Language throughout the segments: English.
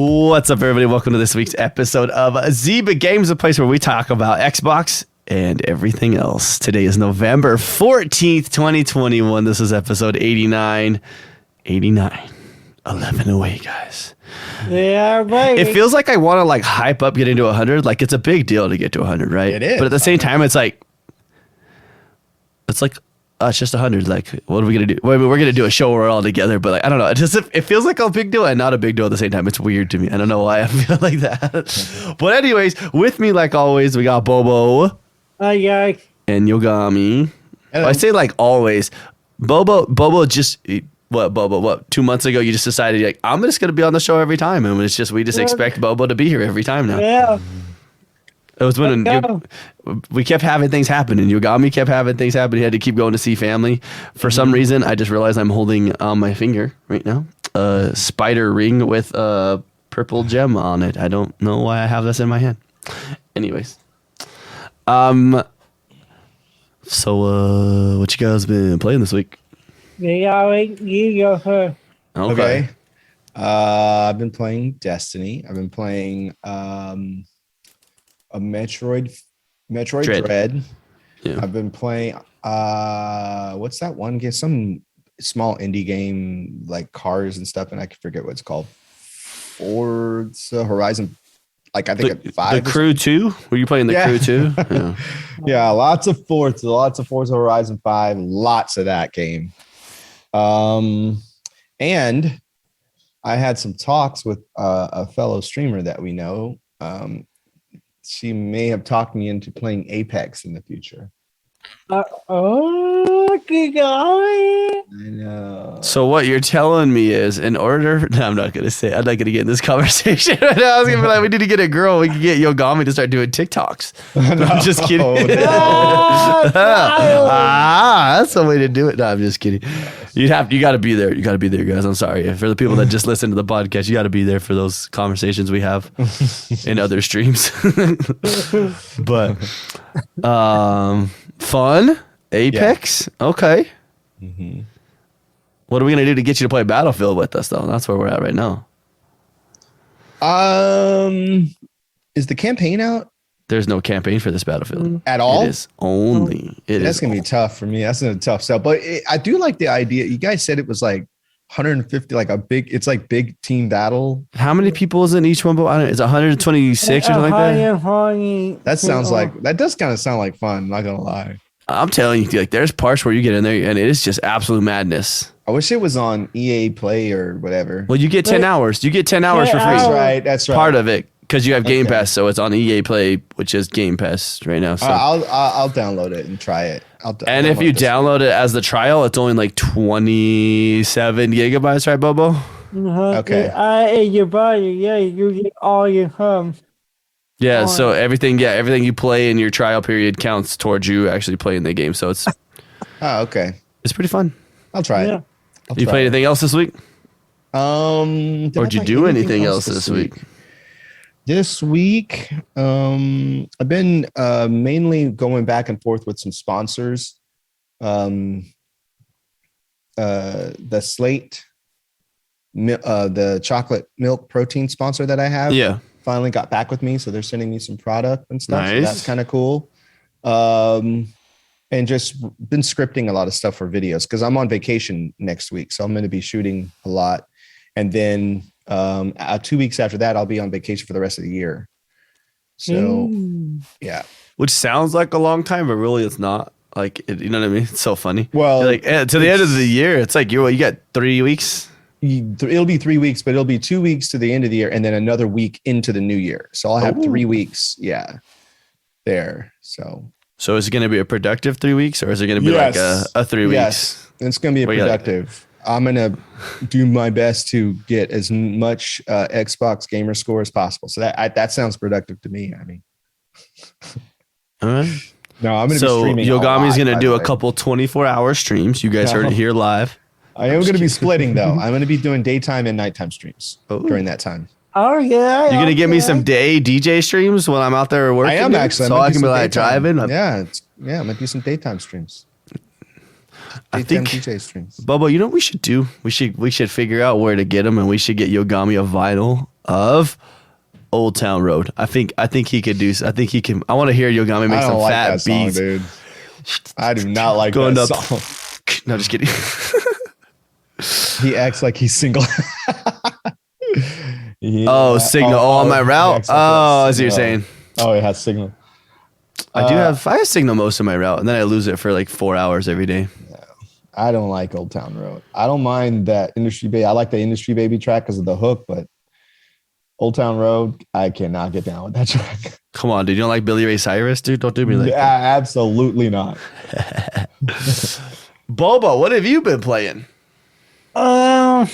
What's up, everybody? Welcome to this week's episode of Zyba Games, a place where we talk about Xbox and everything else. Today is November 14th, 2021. This is episode 89. 89. 11 away, guys. Yeah, right. It feels like I want to like hype up getting to 100. Like it's a big deal to get to 100, right? It is. But at the same time, it's like it's just 100. Like, what are we gonna do? Well, I mean, we're gonna do a show where we're all together, but like, I don't know. It feels like a big deal and not a big deal at the same time. It's weird to me. I don't know why I feel like that. But anyways, with me like always, we got Bobo. Yeah. And Yogomi. Hello. I say like always. Bobo just what 2 months ago you just decided like I'm just gonna be on the show every time, and it's just we just expect Bobo to be here every time now. Yeah. It was when we kept having things happen, and Yogomi kept having things happen. He had to keep going to see family. For some reason, I just realized I'm holding on my finger right now a spider ring with a purple gem on it. I don't know why I have this in my hand. Anyways, so what you guys been playing this week? Yeah, you go her. Okay. I've been playing Destiny. I've been playing a Metroid Dread. Yeah. I've been playing what's that one game? Some small indie game like cars and stuff, and I can forget what it's called. Forza Horizon. Like I think the 5. The Crew 2? Were you playing the Crew 2? Yeah. Yeah, lots of Forza Horizon 5, lots of that game. And I had some talks with a fellow streamer that we know. She may have talked me into playing Apex in the future. Okay, guy. I know. So what you're telling me is, in order, no, I'm not gonna say. I'm not gonna get in this conversation right now. I was gonna be like, we need to get a girl. We can get Yogomi to start doing TikToks. No, I'm just kidding. That's the way to do it. No, I'm just kidding. You got to be there. You got to be there, guys. I'm sorry for the people that just listen to the podcast. You got to be there for those conversations we have in other streams. But fun Apex. Yeah. Okay. Mm-hmm. What are we gonna do to get you to play Battlefield with us, though? That's where we're at right now. Is the campaign out? There's no campaign for this Battlefield at all. It is only. That's gonna be tough for me. That's a tough sell. But I do like the idea. You guys said it was like 150, like a big. It's like big team battle. How many people is in each one? But it's 126 or something like that. That does kind of sound like fun. I'm not gonna lie. I'm telling you, like there's parts where you get in there and it is just absolute madness. I wish it was on EA Play or whatever. Well, you get 10 hours. You get 10 hours for free. That's right. Part of it. Because you have Game Pass, so it's on EA Play, which is Game Pass right now. So I'll download it and try it. And if you download it as the trial, it's only like 27 gigabytes, right, Bobo? Okay. Your body, you get all your home. Yeah, so everything you play in your trial period counts towards you actually playing the game. So it's okay. It's pretty fun. I'll try it. You play anything else this week? Or did you do anything else this week? This week, I've been mainly going back and forth with some sponsors. The Slate, the chocolate milk protein sponsor that I have, finally got back with me. So they're sending me some product and stuff. Nice. So that's kind of cool. And just been scripting a lot of stuff for videos because I'm on vacation next week. So I'm going to be shooting a lot. And then 2 weeks after that, I'll be on vacation for the rest of the year. So, yeah. Which sounds like a long time, but really it's not. Like, you know what I mean? It's so funny. Well, like to the end of the year, it's like you got 3 weeks. It'll be 3 weeks, but it'll be 2 weeks to the end of the year and then another week into the new year. So I'll have 3 weeks. Yeah. There. So is it going to be a productive 3 weeks or is it going to be like a 3 weeks? Yes. It's going to be productive. I'm going to do my best to get as much Xbox gamer score as possible. So that sounds productive to me. I mean, all right. No, I'm going to be streaming. So Yogomi's going to do a couple 24-hour streams. You guys heard it here live. I am going to be splitting though. I'm going to be doing daytime and nighttime streams during that time. Oh yeah. You're gonna give me some day DJ streams when I'm out there working. I am actually. So I can be like driving. Yeah, I'm gonna do some daytime streams. I think DJ streams. Bobo, you know what we should do? We should figure out where to get them, and we should get Yogomi a vinyl of Old Town Road. I think he could do. I think he can. I want to hear Yogomi make I some don't like fat that song, beats. dude. I do not like Going that up. song. No, just kidding. He acts like he's single. Signal. On my route. I see what you're saying. Oh, it has Signal. I have Signal most of my route, and then I lose it for like 4 hours every day. I don't like Old Town Road. I don't mind that Industry Baby. I like the Industry Baby track because of the hook, but Old Town Road, I cannot get down with that track. Come on, dude. You don't like Billy Ray Cyrus, dude? Don't do me like that. Absolutely not. Bobo, what have you been playing? I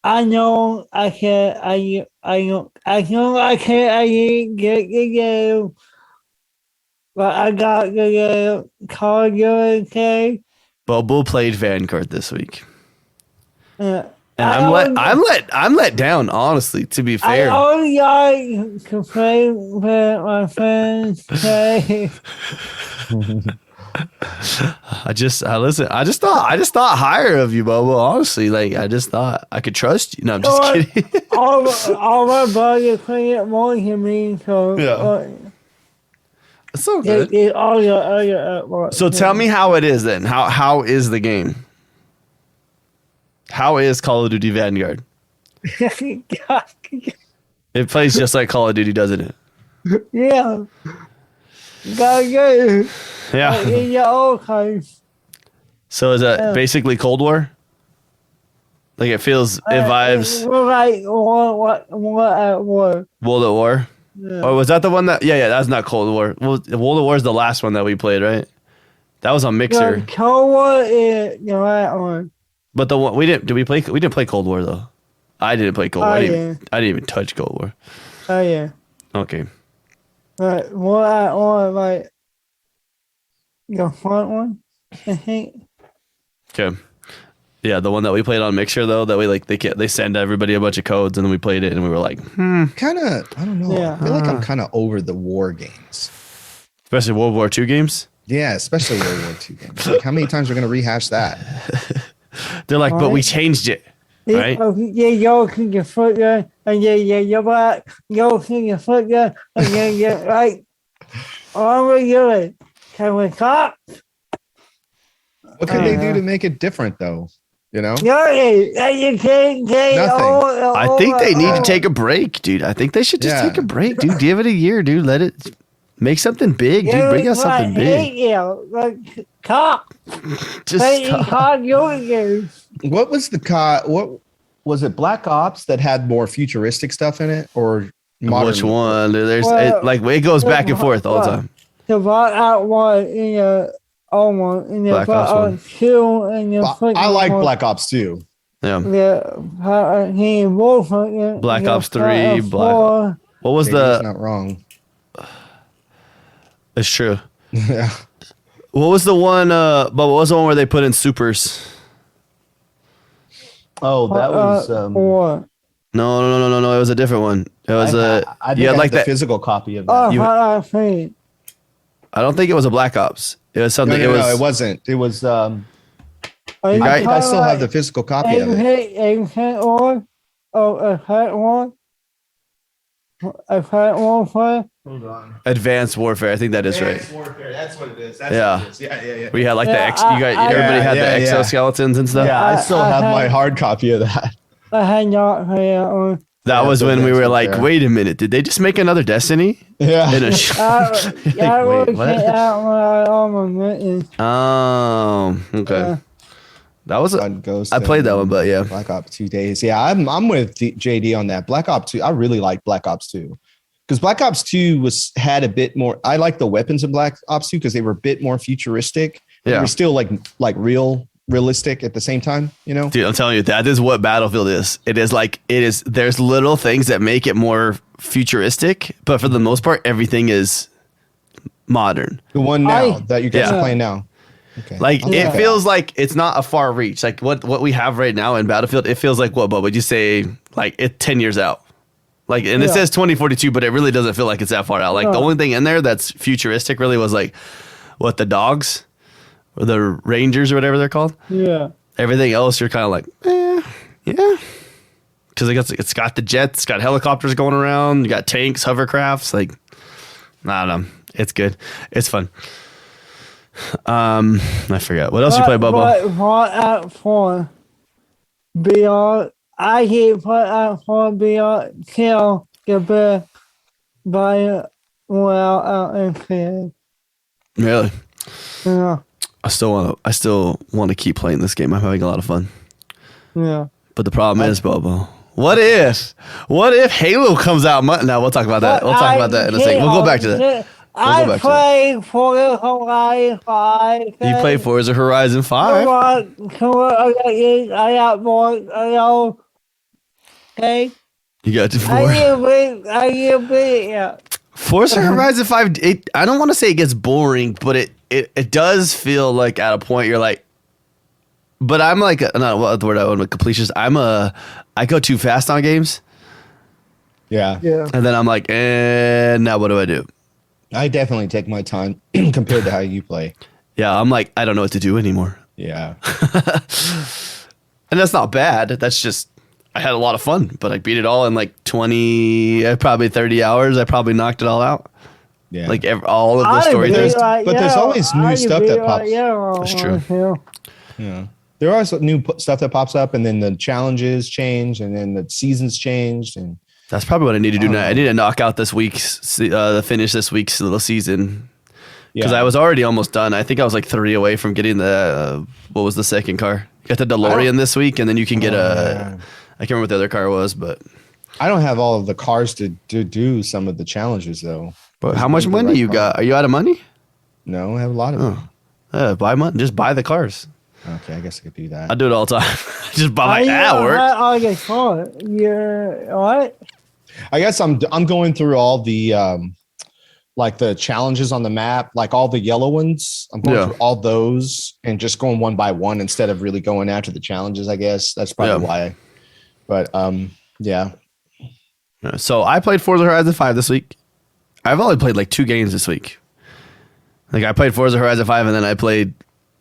know I can't. I know I can't. I didn't get the game, but I got the game. Call you Bobo played Vanguard this week. and I'm let down, honestly, to be fair. I only like to play with my friends. Play. I just thought higher of you, Bobo. Honestly, like I just thought I could trust you. No, I'm just kidding. all my buddies play it more than me, so Yeah. It's so good. So tell me how it is then. How is the game? How is Call of Duty Vanguard? It plays just like Call of Duty, doesn't it? Yeah. Gotta get it. Yeah. In your old case. So is that basically Cold War? Like it vibes Like what at war. World at War? Yeah. Or was that the one that? Yeah, that's not Cold War. Well, World at War is the last one that we played, right? That was on Mixer. The Cold War is the right one. But the one we didn't. Did we play? We didn't play Cold War though. I didn't play Cold War. I didn't even touch Cold War. Oh yeah. Okay. But what at war like the front one, I think. Okay. Yeah, the one that we played on Mixer though, that we like they send everybody a bunch of codes and then we played it and we were like, Kind of, I don't know. Yeah. I feel like I'm kind of over the war games. Especially World War II games. Yeah, especially World War II games. Like, how many times are we going to rehash that? They're like, but we changed it. Right? Yeah, yo can get foot there, and you're back. Yo can get foot there, and then you're like, what are we doing? Can we talk? What can they do to make it different, though? You know? Nothing. You can't get Nothing. I think they need to take a break, dude. I think they should just take a break, dude. Give it a year, dude. Let it make something big, dude. Bring out something big. Like, talk. Just talk your games. What was the what was it? Black Ops that had more futuristic stuff in it, or modern? Which one? There's it goes back and forth all the time. The Black Ops 1 in the old one, and the Black Ops 2, and the I like Black Ops 2. Yeah. Black Ops 3, what was That's not wrong. It's true. Yeah. What was the one? But what was the one where they put in supers? Oh, that was. No. It was a different one. It was you had like the physical copy of that. I don't think it was a Black Ops. It was something. No, it wasn't. It was. I still have the physical copy of it. Hold on. Advanced Warfare. I think that is right. Advanced Warfare. That's what it is. Yeah. We had like everybody had the exoskeletons and stuff. Yeah, I still have my hard copy of that. I had not played that one. That was when we were like, wait a minute, did they just make another Destiny? Yeah. Okay. That was Ghost. I played that one, but yeah. Black Ops 2 days. Yeah, I'm with JD on that. Black Ops 2. I really like Black Ops 2 because Black Ops 2 had a bit more. I like the weapons in Black Ops 2 because they were a bit more futuristic. Yeah, they were still like realistic at the same time. You know, dude, I'm telling you, that is what Battlefield is. It is. There's little things that make it more futuristic, but for the most part, everything is modern. The one now that you guys are playing now. Okay. Like it feels like it's not a far reach. Like what we have right now in Battlefield, it feels like what would you say? Like it's 10 years out. Like and it says 2042, but it really doesn't feel like it's that far out. Like the only thing in there that's futuristic really was like what the dogs or the Rangers or whatever they're called. Yeah. Everything else you're kind of like, yeah. Because because it's got the jets, it's got helicopters going around, you got tanks, hovercrafts. Like, I don't know, it's good, it's fun. I forgot what else you play, Bobo. Fallout 4 Beyond. I keep Fallout 4 Beyond kill the best by out and Really? Yeah. I still want to keep playing this game. I'm having a lot of fun. Yeah. But the problem is, Bobo, what if Halo comes out? No, we'll talk about that. We'll talk about that in a second. We'll go back to that. I play Forza Horizon 5. You play Forza Horizon 5? I got more. Okay. You got to I get beat. Yeah. Forza Horizon 5. I don't want to say it gets boring, but it does feel like at a point you're like. But I'm like, not what the word I want to completionist. I go too fast on games. Yeah. And then I'm like, now what do I do? I definitely take my time compared to how you play. Yeah, I'm like, I don't know what to do anymore. Yeah. And that's not bad. That's just, I had a lot of fun, but I beat it all in like 30 hours. I probably knocked it all out. Yeah. Like all of the story. There's always new stuff that pops. That's true. Yeah. There are some new stuff that pops up, and then the challenges change, and then the seasons changed, and that's probably what I need to do now. I need to knock out finish this week's little season. Because I was already almost done. I think I was like 3 away from getting what was the second car? You got the DeLorean this week, and then you can get I can't remember what the other car was, but I don't have all of the cars to do some of the challenges though. But how much money you got? Are you out of money? No, I have a lot of money. Buy money. Just buy the cars. Okay, I guess I could do that. I do it all the time. Just buy that work. Yeah, what? I guess I'm going through all the like the challenges on the map, like all the yellow ones. I'm going through all those and just going one by one instead of really going after the challenges. I guess that's probably why. But yeah. So I played Forza Horizon 5 this week. I've only played like 2 games this week. Like I played Forza Horizon 5 and then I played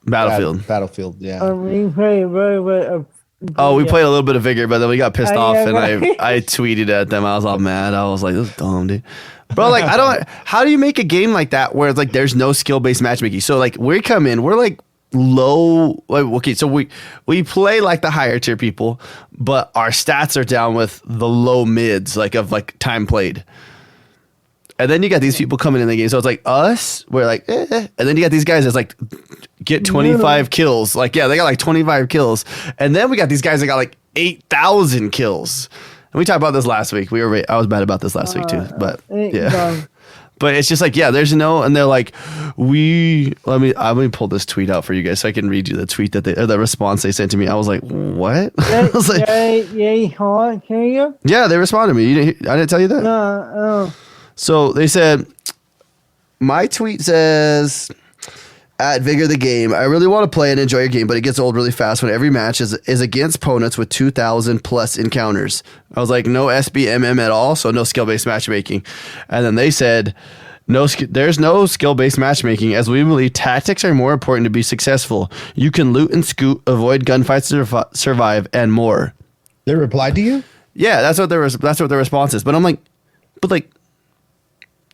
Battlefield. Yeah. We played we played a little bit of Vigor, but then we got pissed off and I tweeted at them. I was all mad. I was like, this is dumb, dude. Bro, like how do you make a game like that where it's like there's no skill-based matchmaking? So like we come in, we're like low. Okay, so we play like the higher tier people, but our stats are down with the low mids, like of like time played. And then you got these people coming in the game. So it's like us, we're like, And then you got these guys that's like, get 25 kills. Like, yeah, they got like 25 kills. And then we got these guys that got like 8,000 kills. And we talked about this last week. I was mad about this last week too. But yeah. But it's just like, there's no, and they're like, let me pull this tweet out for you guys so I can read you the tweet the response they sent to me. I was like, what? I was like, yeah, they responded to me. I didn't tell you that? No. So they said, my tweet says, at Vigor the Game, I really want to play and enjoy your game, but it gets old really fast when every match is against opponents with 2,000 plus encounters. I was like, no SBMM at all, so no skill-based matchmaking. And then they said, there's no skill-based matchmaking, as we believe tactics are more important to be successful. You can loot and scoot, avoid gunfights to survive, and more. They replied to you? Yeah, that's what their response is. But I'm like,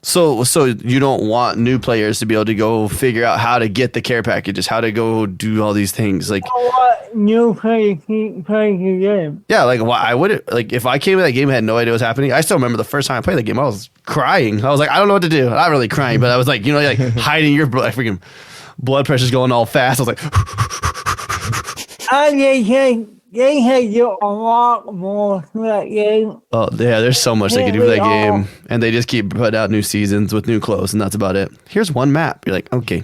So you don't want new players to be able to go figure out how to get the care packages, how to go do all these things. Like, what new players playing the game? Yeah, like why would it? Like if I came in that game and had no idea what was happening, I still remember the first time I played the game, I was crying. I was like, I don't know what to do. Not really crying, but I was like, like hiding your freaking blood pressure's going all fast. I was like, They had do a lot more to that game. Oh yeah, there's so much they can do for that game, and they just keep putting out new seasons with new clothes, and that's about it. Here's one map. You're like, okay.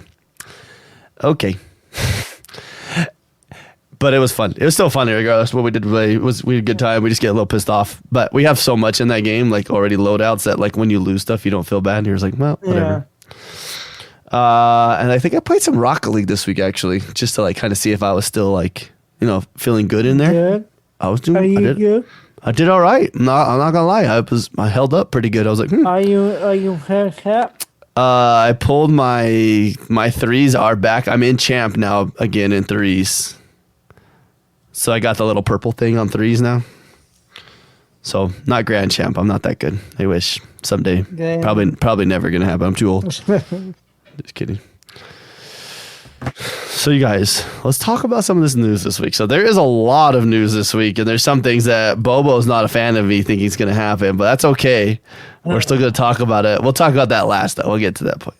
But it was fun. It was still funny regardless. What we did play we had a good time. We just get a little pissed off, but we have so much in that game, like already loadouts that like when you lose stuff, you don't feel bad. And you're just like, well, whatever. Yeah. And I think I played some Rocket League this week actually, just to like kind of see if I was still like, feeling good in there. Good. I was doing. Good? I did all right. I'm not gonna lie. I held up pretty good. I was like, Are you handicapped? I pulled my threes are back. I'm in champ now again in threes. So I got the little purple thing on threes now. So not grand champ. I'm not that good. I wish someday. Damn. Probably never gonna happen. I'm too old. Just kidding. So you guys, let's talk about some of this news this week. So there is a lot of news this week, and there's some things that Bobo's not a fan of me thinking is going to happen, but that's okay. We're still going to talk about it. We'll talk about that last, though. We'll get to that point.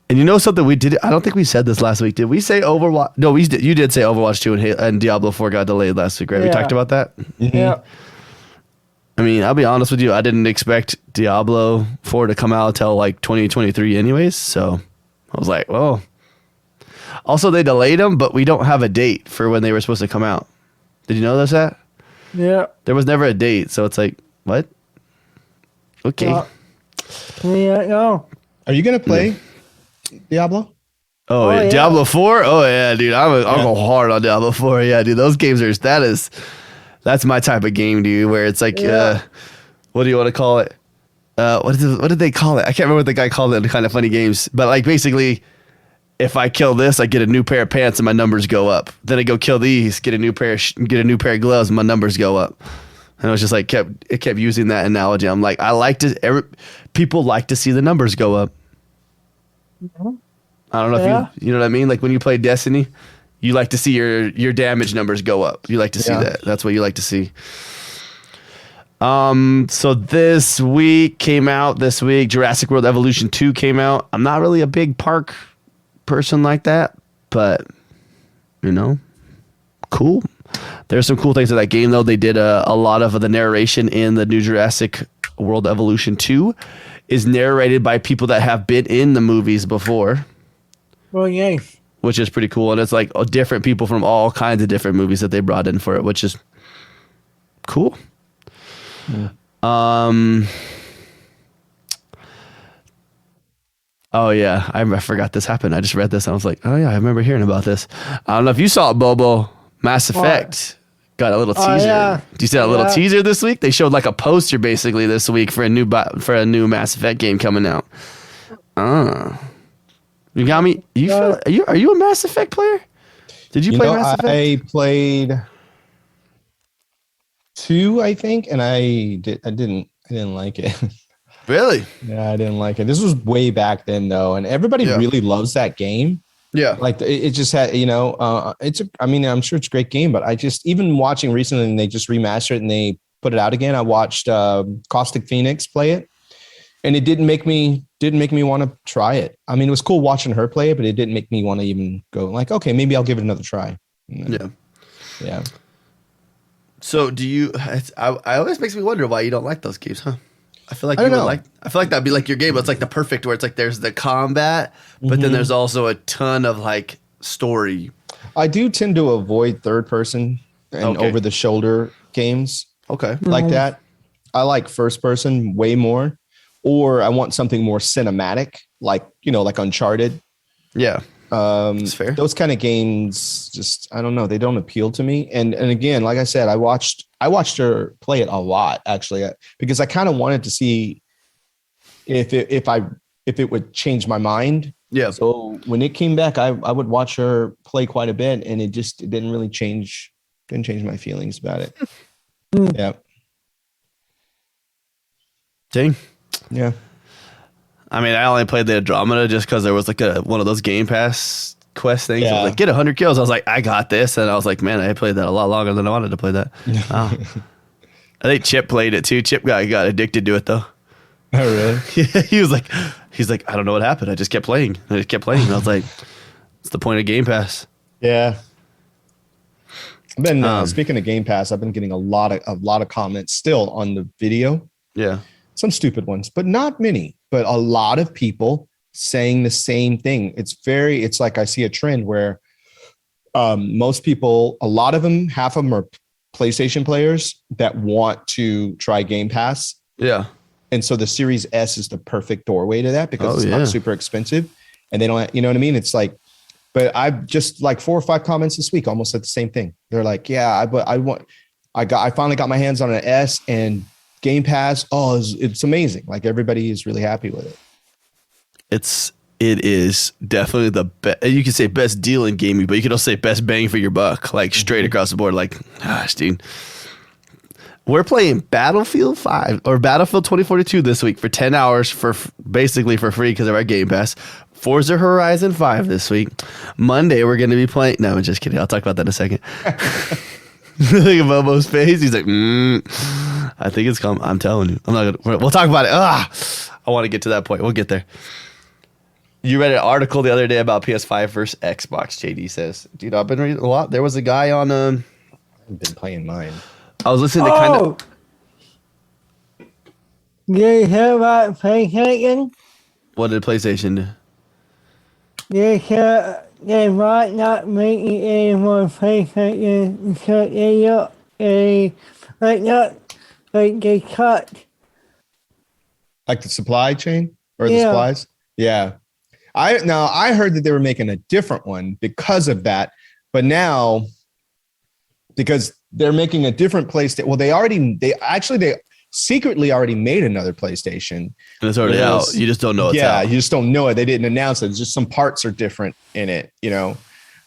And you know something we did? I don't think we said this last week. Did we say Overwatch? No, we did. You did say Overwatch 2 and Diablo 4 got delayed last week, right? Yeah. We talked about that? Mm-hmm. Yeah. I mean, I'll be honest with you. I didn't expect Diablo 4 to come out until like 2023 anyways. So I was like, well. Also, they delayed them, but we don't have a date for when they were supposed to come out. Did you know that? Yeah. There was never a date. So it's like, what? Okay. Yeah. No. Are you gonna play Diablo? Oh, yeah. yeah. Diablo 4? Oh, yeah, dude. I'll go hard on Diablo 4. Yeah, dude. Those games that's my type of game, dude, where it's like, what do you want to call it? What did they call it? I can't remember what the guy called it in Kind of Funny Games. But like basically, if I kill this, I get a new pair of pants and my numbers go up. Then I go kill these, get a new pair of gloves and my numbers go up. And it was just like it kept using that analogy. I'm like, people like to see the numbers go up. I don't know if you know what I mean. Like when you play Destiny, you like to see your damage numbers go up. You like to see that. That's what you like to see. So this week, Jurassic World Evolution 2 came out. I'm not really a big park person like that, but cool. There's some cool things in that game though. They did a lot of the narration in the new Jurassic World Evolution 2 is narrated by people that have been in the movies before. Well, yeah. Which is pretty cool, and it's like different people from all kinds of different movies that they brought in for it, which is cool. Yeah. Oh yeah, I forgot this happened. I just read this and I was like, oh yeah, I remember hearing about this. I don't know if you saw it, Bobo. Mass Effect got a little teaser. Yeah. Do you see that little teaser this week? They showed like a poster basically this week for a new Mass Effect game coming out. You got me. Are you a Mass Effect player? Did you play Mass Effect? I played 2, I think, and I didn't like it. Really? Yeah, I didn't like it. This was way back then, though, and everybody really loves that game. Yeah, like it just had, I'm sure it's a great game, but I just even watching recently, and they just remastered it and they put it out again. I watched Caustic Phoenix play it, and it didn't make me want to try it. I mean, it was cool watching her play it, but it didn't make me want to even go like, okay, maybe I'll give it another try. Yeah. So do you? I always makes me wonder why you don't like those games, huh? I feel like I feel like that'd be like your game. But it's like the perfect where it's like there's the combat, but then there's also a ton of like story. I do tend to avoid third person and over the shoulder games. Okay, like that. I like first person way more, or I want something more cinematic, like like Uncharted. Yeah. That's fair. Those kind of games, just I don't know, they don't appeal to me. And again, like I said, I watched her play it a lot actually, because I kind of wanted to see if it would change my mind. Yeah. So when it came back, I would watch her play quite a bit, and it didn't really change my feelings about it. Yeah. Dang. Yeah. I mean, I only played the Andromeda just because there was like one of those Game Pass quest things. Yeah. I was like, get 100 kills. I was like, I got this. And I was like, man, I played that a lot longer than I wanted to play that. I think Chip played it too. Chip got addicted to it though. Oh, really? Yeah, he's like, I don't know what happened. I just kept playing. And I was like, it's the point of Game Pass. Yeah. I've been speaking of Game Pass, I've been getting a lot of comments still on the video. Yeah. Some stupid ones, but not many. But a lot of people saying the same thing. It's like I see a trend where most people, a lot of them, half of them are PlayStation players that want to try Game Pass. Yeah. And so the Series S is the perfect doorway to that because it's not super expensive. And they don't, you know what I mean? It's like, but I've just like 4 or 5 comments this week almost said the same thing. They're like, yeah, I finally got my hands on an S and Game Pass, it's amazing. Like everybody is really happy with it. It is definitely the best. You can say best deal in gaming, but you can also say best bang for your buck, like straight across the board. Like, gosh, dude, We're playing Battlefield 5 or Battlefield 2042 this week for 10 hours for basically for free because of our Game Pass. Forza Horizon 5 this week. Monday, we're going to be playing. No, I'm just kidding. I'll talk about that in a second. Look at Bobo's face. He's like, I think it's coming. I'm telling you. I'm not gonna. We'll talk about it. I want to get to that point. We'll get there. You read an article the other day about PS5 versus Xbox, JD says. Dude, I've been reading a lot. There was a guy on... I've been playing mine. I was listening to kind of... Did you hear about PlayStation? What did PlayStation do? They said they might not make it any more PlayStation because they cut. Like the supply chain or the supplies? Yeah. I heard that they were making a different one because of that, but now because they're making a different PlayStation. Well, they secretly already made another PlayStation. And it's already out. You just don't know it's out. Yeah, you just don't know it. They didn't announce it. It's just some parts are different in it, you know.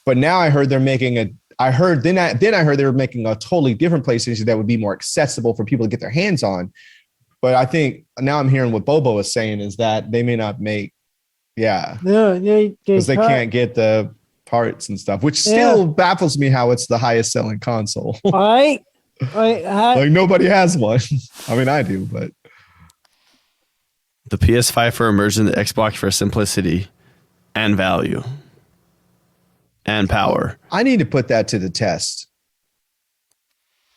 But now I heard they're making I heard they were making a totally different PlayStation that would be more accessible for people to get their hands on. But I think now I'm hearing what Bobo is saying is that they may not make because they can't get the parts and stuff, which still baffles me how it's the highest selling console. Like nobody has one. I mean, I do, but the PS5 for immersion, the Xbox for simplicity and value and power. I need to put that to the test.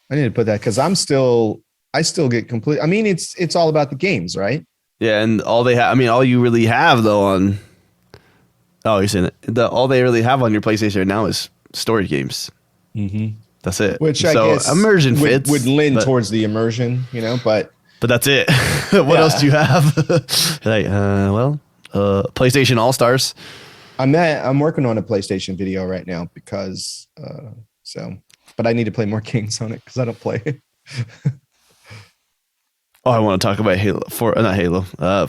I need to put that because I still get complete. I mean, it's all about the games, right? Yeah, and all they have, I mean, all you really have though on, you're saying it. All they really have on your PlayStation right now is story games. Mm-hmm. That's it. Which I guess immersion fits, would lend towards the immersion, you know, but that's it. What else do you have? PlayStation All-Stars. I'm working on a PlayStation video right now because, but I need to play more games on it because I don't play it. I want to talk about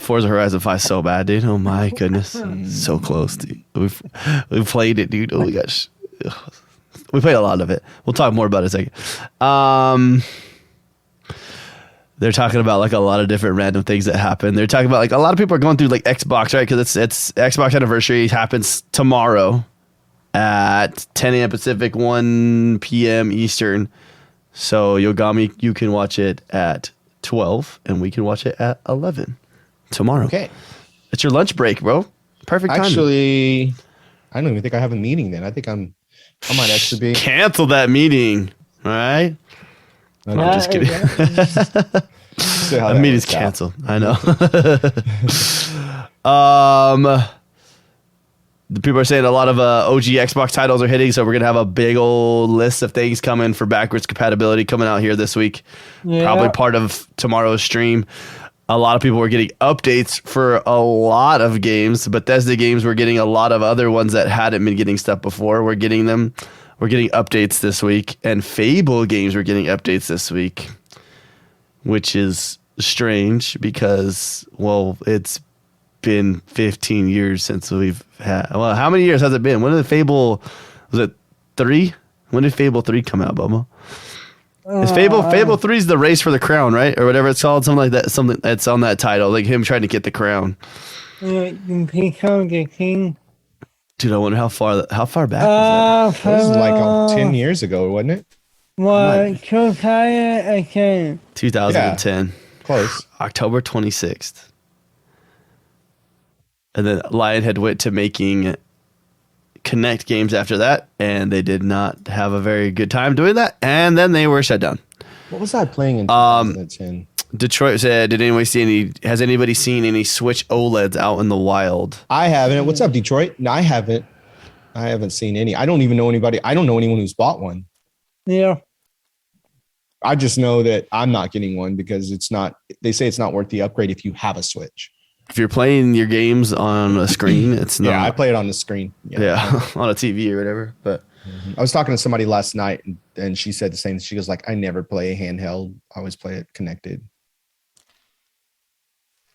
Forza Horizon 5 so bad, dude. Oh my goodness. So close, dude. We've played it, dude. Oh my gosh. We played a lot of it. We'll talk more about it in a second. They're talking about like a lot of different random things that happen. They're talking about like a lot of people are going through like Xbox, right? Because it's Xbox anniversary happens tomorrow at 10 a.m. Pacific, 1 p.m. Eastern. So Yogomi, you can watch it at 12 and we can watch it at 11 tomorrow. Okay. It's your lunch break, bro. Perfect time. Actually, I don't even think I have a meeting then. I think I might actually be. Cancel that meeting. All right. I'm just kidding. The meeting's canceled. I know. The people are saying a lot of OG Xbox titles are hitting, so we're gonna have a big old list of things coming for backwards compatibility coming out here this week. Yeah. Probably part of tomorrow's stream. A lot of people were getting updates for a lot of games. Bethesda games were getting a lot of other ones that hadn't been getting stuff before. We're getting them. We're getting updates this week, and Fable games were getting updates this week, which is strange because, well, it's been 15 years since we've had. Well, how many years has it been? When did Fable? Was it 3? When did Fable 3 come out, Bubba? Is Fable 3 is the race for the crown, right, or whatever it's called, something like that. Something that's on that title, like him trying to get the crown. Become the king. Dude, I wonder how far back was that? That was like 10 years ago, wasn't it? Well, 2010. 2010. Yeah, close. October 26th. And then Lionhead went to making Connect games after that, and they did not have a very good time doing that, and then they were shut down. What was I playing in 2010? Detroit said, has anybody seen any Switch OLEDs out in the wild? I haven't. What's up, Detroit? No, I haven't seen any. I don't even know anybody. I don't know anyone who's bought one. Yeah. I just know that I'm not getting one because they say it's not worth the upgrade if you have a Switch. If you're playing your games on a screen, it's not. Yeah, I play it on the screen. Yeah. On a TV or whatever. But I was talking to somebody last night and she said the same. She goes like, I never play a handheld. I always play it connected.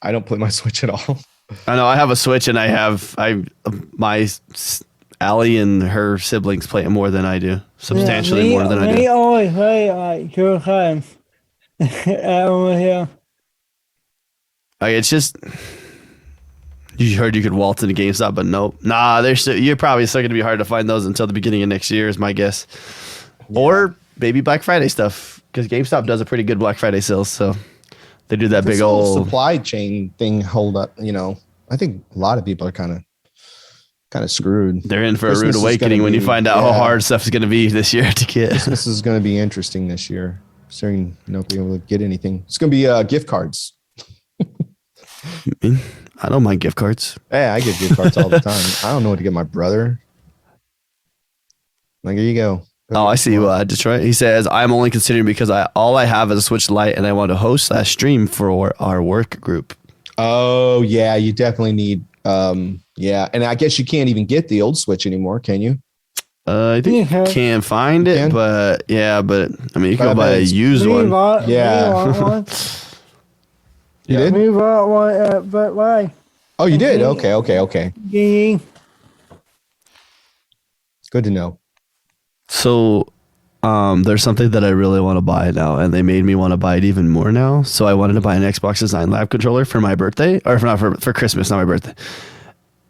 I don't play my Switch at all. I know I have a Switch and my Allie and her siblings play it more than I do. Substantially more than I do. We always play like 2 times. over here. It's just you heard you could waltz into GameStop, but nope. Nah, you're probably still gonna be hard to find those until the beginning of next year, is my guess. Yeah. Or maybe Black Friday stuff, because GameStop does a pretty good Black Friday sales, so they do that big old supply chain thing. Hold up, I think a lot of people are kind of screwed. They're in for a rude awakening when you find out how hard stuff is going to be this year to get. Christmas is going to be interesting this year, considering not being able to get anything. It's going to be gift cards. I don't mind gift cards. Yeah, I get gift cards all the time. I don't know what to get my brother. Like, here you go. Oh, I see you, Detroit. He says, I'm only considering because all I have is a Switch Lite and I want to host that stream for our work group. Oh, yeah, you definitely need, yeah. And I guess you can't even get the old Switch anymore, can you? I think you can find it, but I mean, you can go buy a used one. Yeah. You did? We bought one, but why? Oh, you did? Okay. Yeah. It's good to know. So there's something that I really want to buy now, and they made me want to buy it even more now. So I wanted to buy an Xbox Design Lab controller for my birthday, or for Christmas, not my birthday.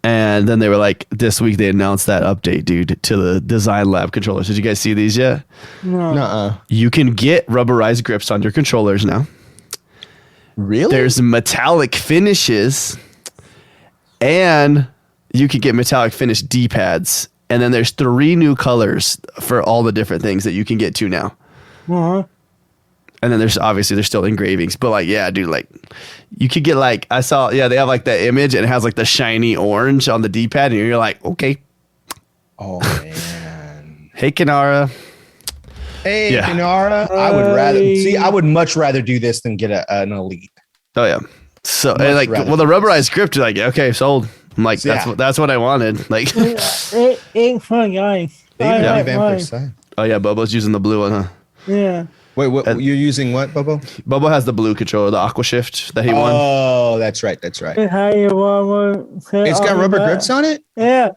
And then they were like, this week they announced that update, dude, to the Design Lab controllers. Did you guys see these yet? No. Nuh-uh. You can get rubberized grips on your controllers now. Really? There's metallic finishes, and you can get metallic finish D-pads. And then there's 3 new colors for all the different things that you can get to now. Uh-huh. And then there's still engravings, but like, yeah, dude, like you could get like, I saw, yeah, they have like that image and it has like the shiny orange on the D-pad and you're like, okay. Oh man. Hey, Kanara. Hey, yeah. Kanara. I would much rather do this than get an Elite. Oh yeah. So like, well, the rubberized grip, you're like, okay, sold. I'm like, that's what I wanted. Like, it's fun, guys. Oh yeah, Bobo's using the blue one, huh? Yeah. Wait, what? You're using what, Bobo? Bobo has the blue controller, the Aqua Shift that he won. Oh, that's right. It's got rubber grips on it? Yeah.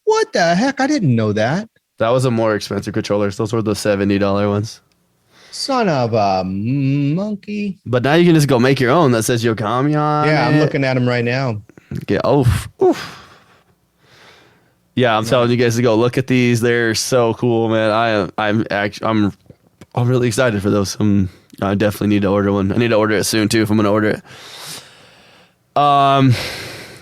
What the heck? I didn't know that. That was a more expensive controller. Those were the $70 ones. Son of a monkey. But now you can just go make your own that says Yogomi on it. I'm looking at them right now. Yeah. Oof. Yeah, I'm telling you guys to go look at these. They're so cool, man. I'm really excited for those. I definitely need to order one. I need to order it soon too if I'm gonna order it.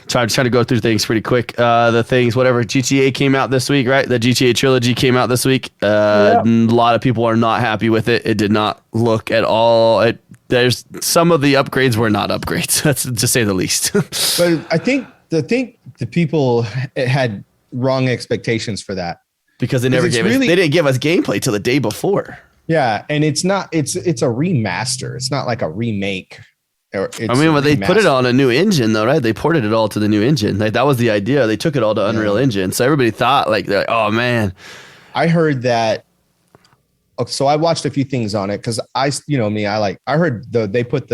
Trying to go through things pretty quick. The things, whatever, GTA came out this week, right? The GTA trilogy came out this week. A lot of people are not happy with it. It did not look at all. There's some of the upgrades were not upgrades. That's to say the least. But I think the people had wrong expectations for that because they never gave us. They didn't give us gameplay till the day before. Yeah, and it's not. It's a remaster. It's not like a remake. They put it on a new engine though, right? They ported it all to the new engine. Like that was the idea. They took it all to Unreal Engine. So everybody thought they're like, oh man. I heard that. So I watched a few things on it because I heard they put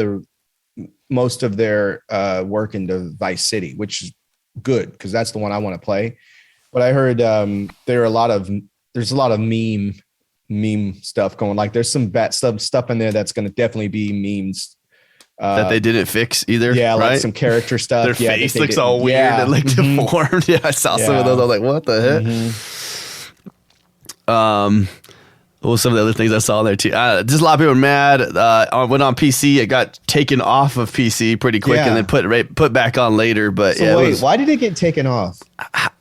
most of their work into Vice City, which is good because that's the one I want to play. But I heard there's a lot of meme stuff going. Like there's some bad stuff in there that's going to definitely be memes. That they didn't fix either. Yeah, right? like some character stuff. Their face looks all weird and like deformed. Yeah, I saw some of those. I was like, what the heck? Well, some of the other things I saw in there too. Just a lot of people were mad. Went on PC. It got taken off of PC pretty quick and then put back on later. But so why did it get taken off?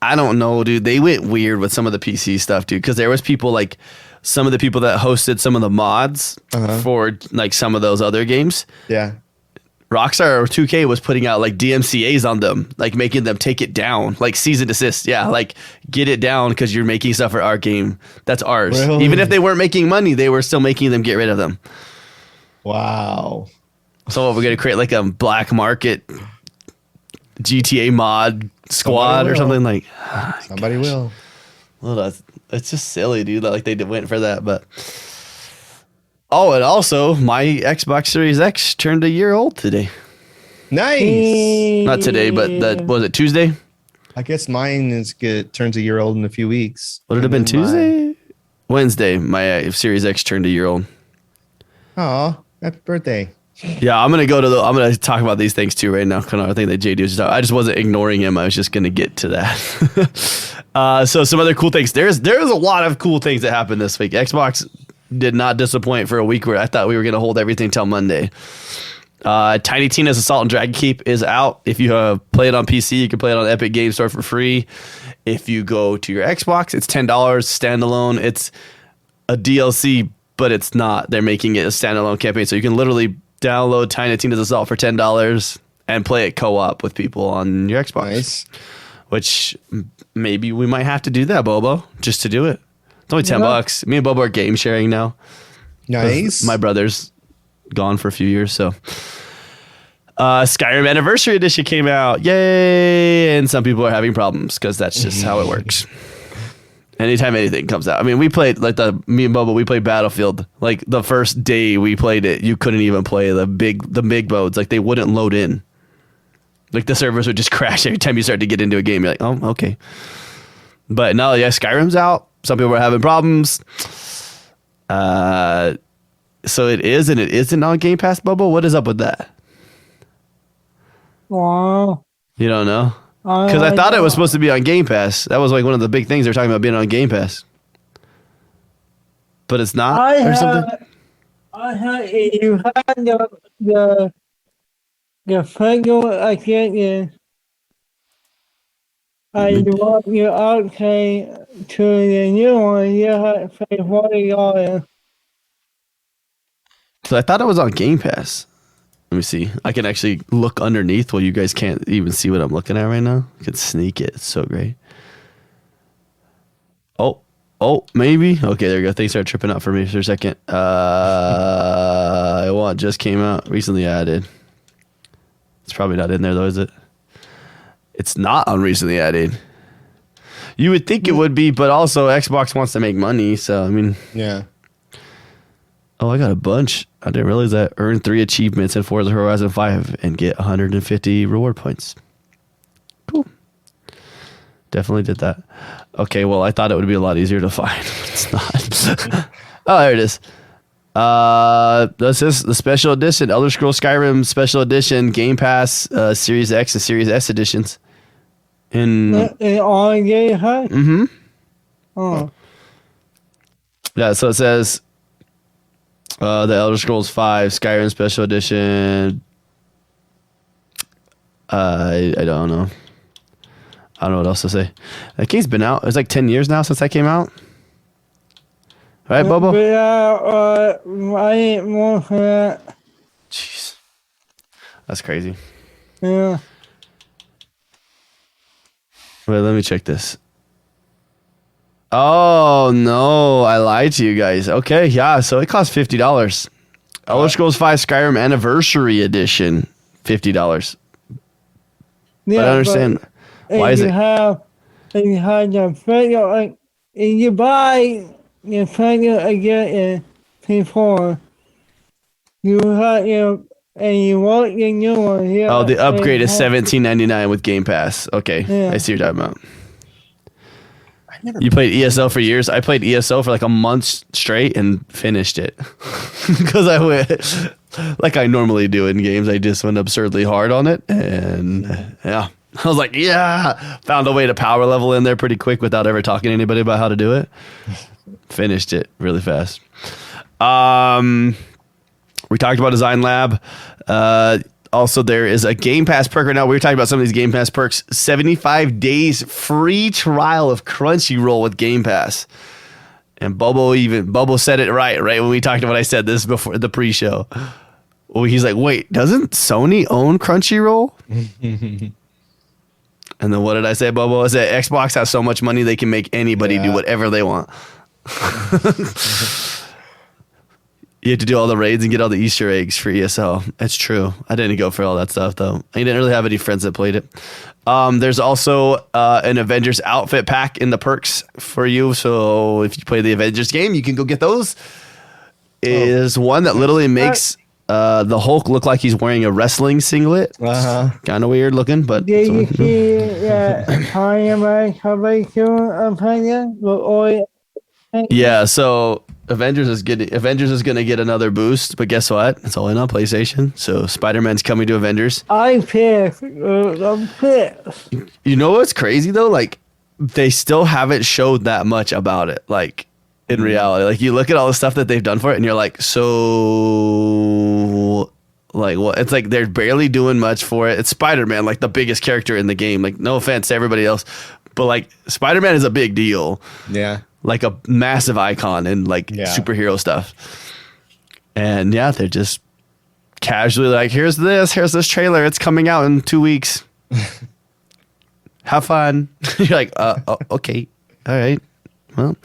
I don't know, dude. They went weird with some of the PC stuff, dude. Because there was people like some of the people that hosted some of the mods for like some of those other games. Yeah. Rockstar or 2K was putting out like DMCAs on them, like making them take it down, like cease and desist. Yeah, like get it down because you're making stuff for our game. That's ours. Really? Even if they weren't making money, they were still making them get rid of them. Wow. So we're going to create like a black market GTA mod squad or something like. Somebody will. Well, it's just silly, dude. Like they went for that, but. Oh, and also, my Xbox Series X turned a year old today. Nice. Not today, but was it Tuesday? I guess mine turns a year old in a few weeks. Would it have been Tuesday? Wednesday, my Series X turned a year old. Oh. Happy birthday. Yeah, I'm gonna talk about these things too right now. Kind of, I think that JD was just. I just wasn't ignoring him. I was just gonna get to that. So some other cool things. There's a lot of cool things that happened this week. Xbox did not disappoint for a week where I thought we were gonna hold everything till Monday. Tiny Tina's Assault and Dragon Keep is out. If you play it on PC, you can play it on Epic Games Store for free. If you go to your Xbox, it's $10 standalone. It's a DLC, but it's not. They're making it a standalone campaign, so you can literally download Tiny Tina's Assault for $10 and play it co-op with people on your Xbox. Nice. Which maybe we might have to do that, Bobo, just to do it. It's only $10. Me and Bobo are game sharing now. Nice. My brother's gone for a few years, so Skyrim Anniversary Edition came out. Yay! And some people are having problems because that's just how it works. Anytime anything comes out. I mean, we played me and Bobo, we played Battlefield. Like the first day we played it, you couldn't even play the big modes. Like they wouldn't load in. Like the servers would just crash every time you start to get into a game. You're like, oh, okay. But no, yeah, Skyrim's out. Some people are having problems. So it is and it isn't on Game Pass, Bobo. What is up with that? Wow. You don't know? Because I thought it was supposed to be on Game Pass. That was like one of the big things they're talking about being on Game Pass. But it's not or something? I had you had the federal again. And you want your upgrade to the new one, you have to pay $40. So I thought it was on Game Pass. Let me see. I can actually look underneath while you guys can't even see what I'm looking at right now. I can sneak it. It's so great. Oh, maybe. Okay, there you go. Things started tripping out for me for a second. It just came out. Recently added. It's probably not in there though, is it? It's not on recently added. You would think it would be, but also Xbox wants to make money, so I mean. Yeah. Oh, I got a bunch. I didn't realize that. Earn 3 achievements in Forza Horizon 5 and get 150 reward points. Cool. Definitely did that. Okay, well, I thought it would be a lot easier to find. It's not. Oh, there it is. This is the special edition. Elder Scrolls Skyrim Special Edition, Game Pass, Series X and Series S editions. In all Game Pass? Mm-hmm. Oh. Yeah, so it says... the Elder Scrolls 5 Skyrim Special Edition. I don't know. I don't know what else to say. That game's been out. It's like 10 years now since that came out. Right, Bobo? Yeah, I ain't more for that. Jeez. That's crazy. Yeah. Wait, let me check this. Oh, no. I lied to you guys. Okay, yeah. So it costs $50. Elder Scrolls 5 Skyrim Anniversary Edition, $50. Yeah, but I understand. Why is it? If you have the federal, like, if you buy the federal again before, you have and you want the new one. Yeah, Oh, the upgrade is $17.99 with Game Pass. Okay, Yeah. I see what you're talking about. You played ESO for years. I played ESO for like a month straight and finished it because I went like I normally do in games. I just went absurdly hard on it, and yeah, I was like, yeah, found a way to power level in there pretty quick without ever talking to anybody about how to do it. Finished it really fast. We talked about Design Lab. Also, there is a Game Pass perk right now. We were talking about some of these Game Pass perks. 75 days free trial of Crunchyroll with Game Pass. And Bobo said it right when we talked about. I said this before the pre-show. Well, he's like, wait, doesn't Sony own Crunchyroll? And then what did I say, Bobo? I said Xbox has so much money they can make anybody do whatever they want. You have to do all the raids and get all the Easter eggs for ESO. That's true. I didn't go for all that stuff, though. I didn't really have any friends that played it. There's also an Avengers outfit pack in the perks for you. So if you play the Avengers game, you can go get those. Is one that literally makes the Hulk look like he's wearing a wrestling singlet. Kind of weird looking, but... Did you see that Spider-Man coming to Opinion with all Yeah, so Avengers is gonna get another boost, but guess what? It's only on PlayStation. So Spider-Man's coming to Avengers. I'm pissed. I'm pissed. You know what's crazy though? Like they still haven't showed that much about it. Like in reality, like you look at all the stuff that they've done for it, and you're like, so like what? It's like they're barely doing much for it. It's Spider-Man, like the biggest character in the game. Like no offense to everybody else, but like Spider-Man is a big deal. Yeah. Like a massive icon in like superhero stuff. And yeah, they're just casually like, here's this trailer. It's coming out in 2 weeks. Have fun. You're like, okay. All right. Well,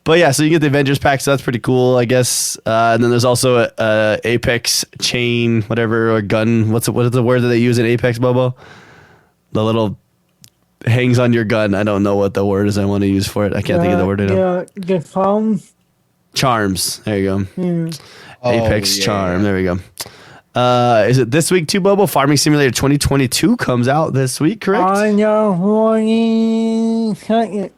but yeah, so you get the Avengers pack. So that's pretty cool, I guess. And then there's also a Apex chain, whatever, or gun. What is the word that they use in Apex, Bobo? The little hangs on your gun. I don't know what the word is I want to use for it. I can't think of the word right now. The phone. Charms. There you go. Oh, Apex Charm. There we go. Is it this week too, Bobo? Farming Simulator 2022 comes out this week, correct? On the 22nd.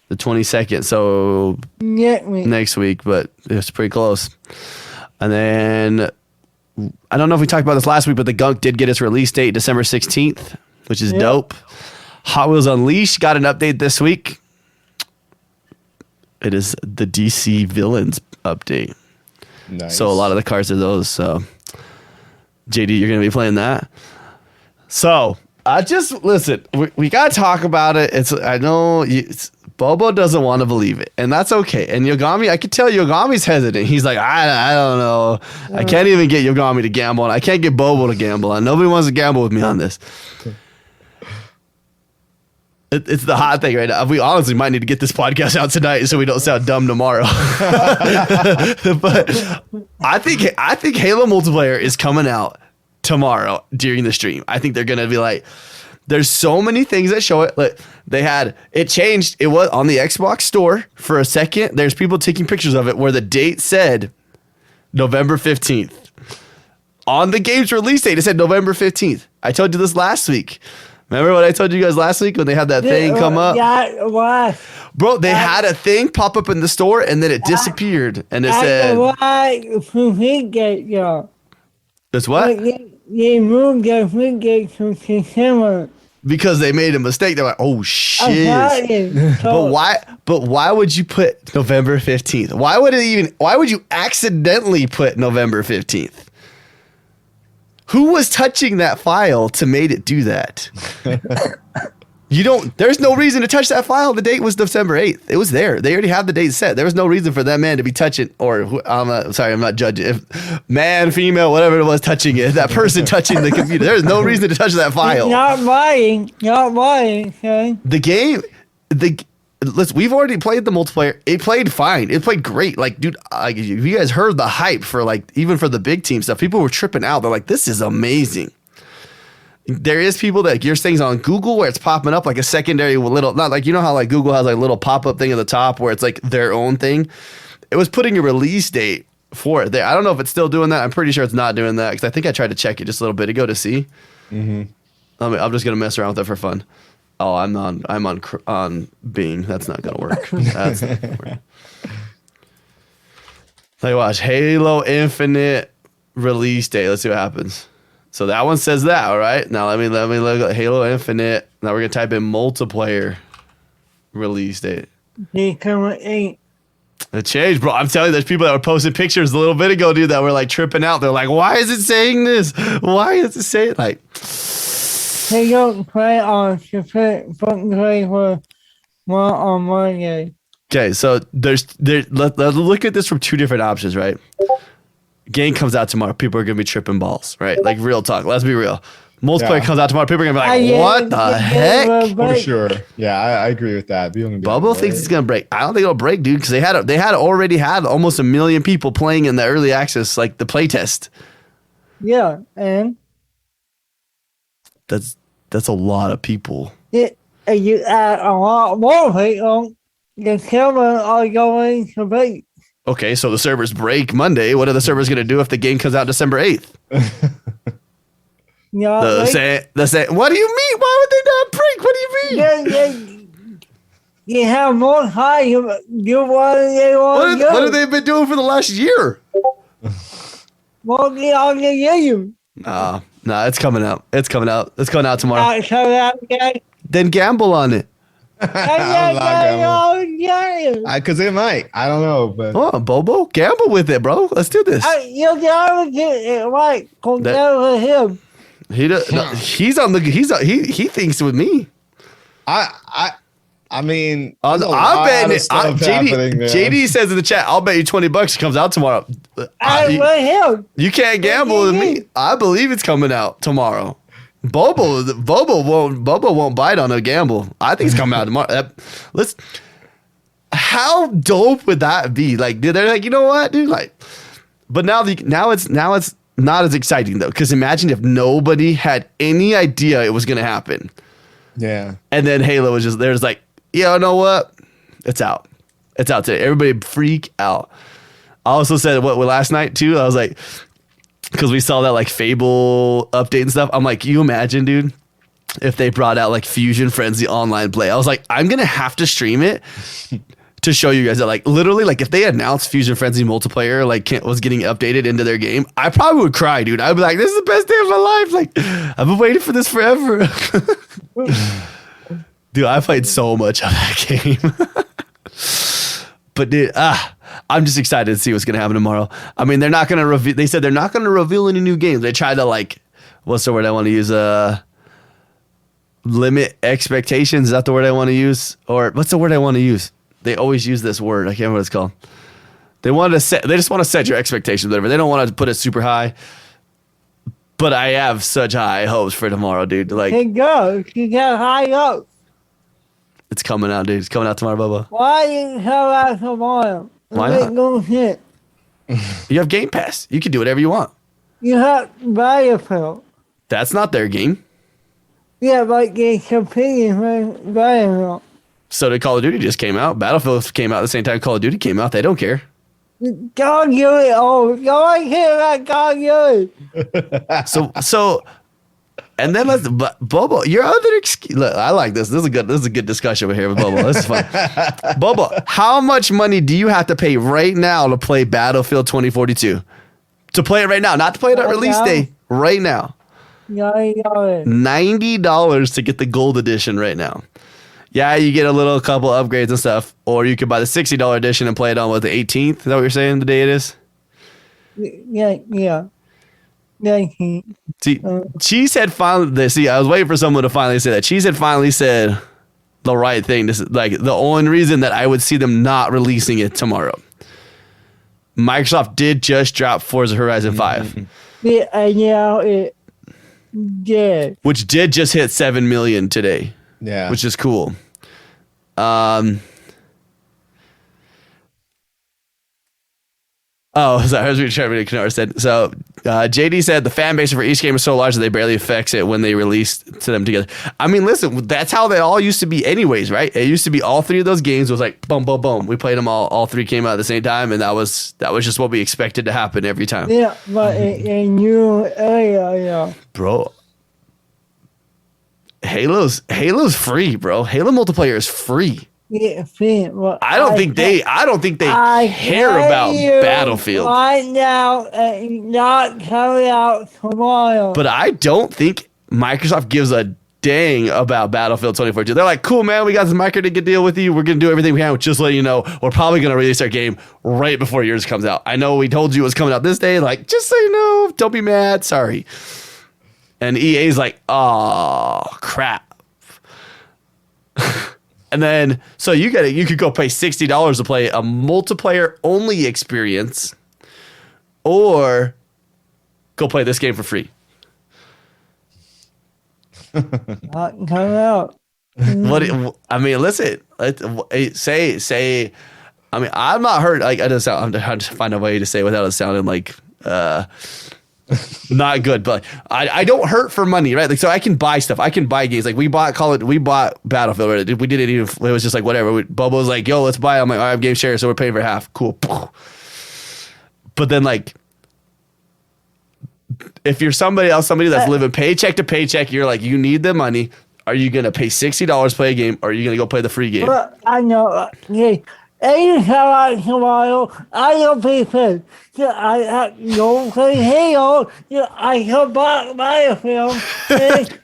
The 22nd. So next week, but it's pretty close. And then I don't know if we talked about this last week, but the Gunk did get its release date December 16th, which is dope. Hot Wheels Unleashed got an update this week. It is the DC Villains update. Nice. So a lot of the cars are those. So JD, you're going to be playing that. So I just listen. We got to talk about it. I know Bobo doesn't want to believe it, and that's okay. And Yogomi, I can tell Yogomi's hesitant. He's like, I don't know. I can't even get Yogomi to gamble, and I can't get Bobo to gamble, and nobody wants to gamble with me on this. It's the hot thing right now. We honestly might need to get this podcast out tonight so we don't sound dumb tomorrow. But I think Halo multiplayer is coming out tomorrow during the stream. I think they're gonna be like, there's so many things that show it. Like it changed. It was on the Xbox store for a second. There's people taking pictures of it where the date said November 15th. On the game's release date, it said November 15th. I told you this last week. Remember what I told you guys last week when they had that thing come up? Yeah, what? Bro, they had a thing pop up in the store and then it disappeared. And it said... That's what? They moved the frigate to December. Because they made a mistake. They're like, oh, shit. But why would you put November 15th? Why would you accidentally put November 15th? Who was touching that file to made it do that? There's no reason to touch that file. The date was December 8th. It was there. They already have the date set. There was no reason for that man to be touching, I'm not judging. If man, female, whatever it was touching it, that person touching the computer. There's no reason to touch that file. Not lying, okay? The game, we've already played the multiplayer. It played fine. It played great. Like, dude, you guys heard the hype for even for the big team stuff. People were tripping out. They're like, this is amazing. There is people that here's things on Google where it's popping up like a secondary little, not like, you know how like Google has like a little pop-up thing at the top where it's like their own thing. It was putting a release date for it there. I don't know if it's still doing that. I'm pretty sure it's not doing that because I think I tried to check it just a little bit ago to see. I'm just gonna mess around with it for fun. Oh, I'm on Bing. That's not gonna work. That's not gonna work. Like, watch Halo Infinite release date. Let's see what happens. So that one says that. All right. Now let me look at Halo Infinite. Now we're gonna type in multiplayer release date. December 8th. It changed, bro. I'm telling you, there's people that were posting pictures a little bit ago, dude, that were like tripping out. They're like, "Why is it saying this? Why is it saying like?" They don't play on play for one on Monday. Okay, so let's look at this from two different options, right? Game comes out tomorrow. People are gonna be tripping balls, right? Like real talk. Let's be real. Multiplayer comes out tomorrow. People are gonna be like, "What the heck?" For sure. Yeah, I agree with that. Bubble thinks it's gonna break. I don't think it'll break, dude, because they had already had almost 1 million people playing in the early access, like the playtest. Yeah, and that's a lot of people. You add a lot more people. The servers are going to break. Okay, so the servers break Monday. What are the servers going to do if the game comes out December 8th? Yeah, what do you mean? Why would they not break? What do you mean? You have more time. You want to What have they been doing for the last year? Working on the game. No, it's coming out. It's coming out. It's coming out tomorrow. So that guy. Then gamble on it. I'm not gonna. Because it might. I don't know, but Oh, Bobo, gamble with it, bro. Let's do this. You gotta get it right. Compare with him. He's on the. He thinks with me. I mean, I'm betting it. JD says in the chat, "I'll bet you $20 it comes out tomorrow." With him. You can't gamble with me. I believe it's coming out tomorrow. Bobo won't bite on a gamble. I think it's coming out tomorrow. How dope would that be? Like, dude, they're like, you know what, dude? Like, but now it's not as exciting though, because imagine if nobody had any idea it was gonna happen. Yeah. And then Halo was just there's like, you know what? It's out. It's out today. Everybody freak out. I also said what last night too. I was like, because we saw that like Fable update and stuff. I'm like, you imagine, dude, if they brought out like Fusion Frenzy online play. I was like, I'm gonna have to stream it to show you guys that like literally like if they announced Fusion Frenzy multiplayer like was getting updated into their game, I probably would cry, dude. I'd be like, this is the best day of my life. Like I've been waiting for this forever. Dude, I played so much of that game. But dude, I'm just excited to see what's gonna happen tomorrow. I mean, they're not gonna reveal. They said they're not gonna reveal any new games. They tried to like, what's the word I want to use? Limit expectations. Is that the word I want to use? Or what's the word I want to use? They always use this word. I can't remember what it's called. They just want to set your expectations, whatever. They don't want to put it super high. But I have such high hopes for tomorrow, dude. Like, Hey, go. You got high up. it's coming out, dude. It's coming out tomorrow, Bubba. Why didn't you come out tomorrow? Why Make not? no sense. You have Game Pass. You can do whatever you want. You have Battlefield. That's not their game. Yeah, but they're competing with Battlefield. So did Call of Duty just came out. Battlefield came out at the same time Call of Duty came out. They don't care. Call of Duty, no one cares about Call of Duty. So, and then Bobo, your other excuse. Look, I like this. This is a good discussion over here with Bobo. This is fun. Bobo, how much money do you have to pay right now to play Battlefield 2042? To play it right now, not to play it at release day. Right now, $90 to get the gold edition right now. Yeah, you get a couple upgrades and stuff, or you could buy the $60 edition and play it on the 18th. Is that what you're saying? The day it is. Yeah. See, Cheese had finally. See, I was waiting for someone to finally say that. Cheese had finally said the right thing. This is like the only reason that I would see them not releasing it tomorrow. Microsoft did just drop Forza Horizon 5, It did. which did just hit 7 million today. Yeah. Which is cool. Oh, sorry, I was trying to ignore said. So, JD said the fan base for each game is so large that they barely affects it when they release to them together. I mean, listen, that's how they all used to be anyways, right? It used to be all three of those games was like boom, boom, boom. We played them all. All three came out at the same time, and that was just what we expected to happen every time. Yeah, but in new area, Bro, Halo's free, bro. Halo multiplayer is free. I don't think they care about Battlefield. Right now, not coming out tomorrow. But I don't think Microsoft gives a dang about Battlefield 2042. They're like, cool, man, we got this marketing deal with you. We're going to do everything we can. Just let you know, we're probably going to release our game right before yours comes out. I know we told you it was coming out this day. Like, just so you know, don't be mad. Sorry. And EA's like, oh, crap. And then, so you could go pay $60 to play a multiplayer only experience, or go play this game for free. Not coming out. I mean, listen. Say. I mean, I'm not hurt. Like I'm trying to find a way to say it without it sounding like not good, but I don't hurt for money, right? Like, so I can buy stuff. I can buy games. Like we bought Battlefield. Right? We didn't even. It was just like whatever. Bobo's like, yo, let's buy it. I'm like, I have game share, so we're paying for half. Cool. But then like, if you're somebody else, somebody that's living paycheck to paycheck, you're like, you need the money. Are you going to pay $60 to play a game, or are you going to go play the free game? But I know. Anytime tomorrow, I don't pay for. I don't play Halo. I come back Bioshock.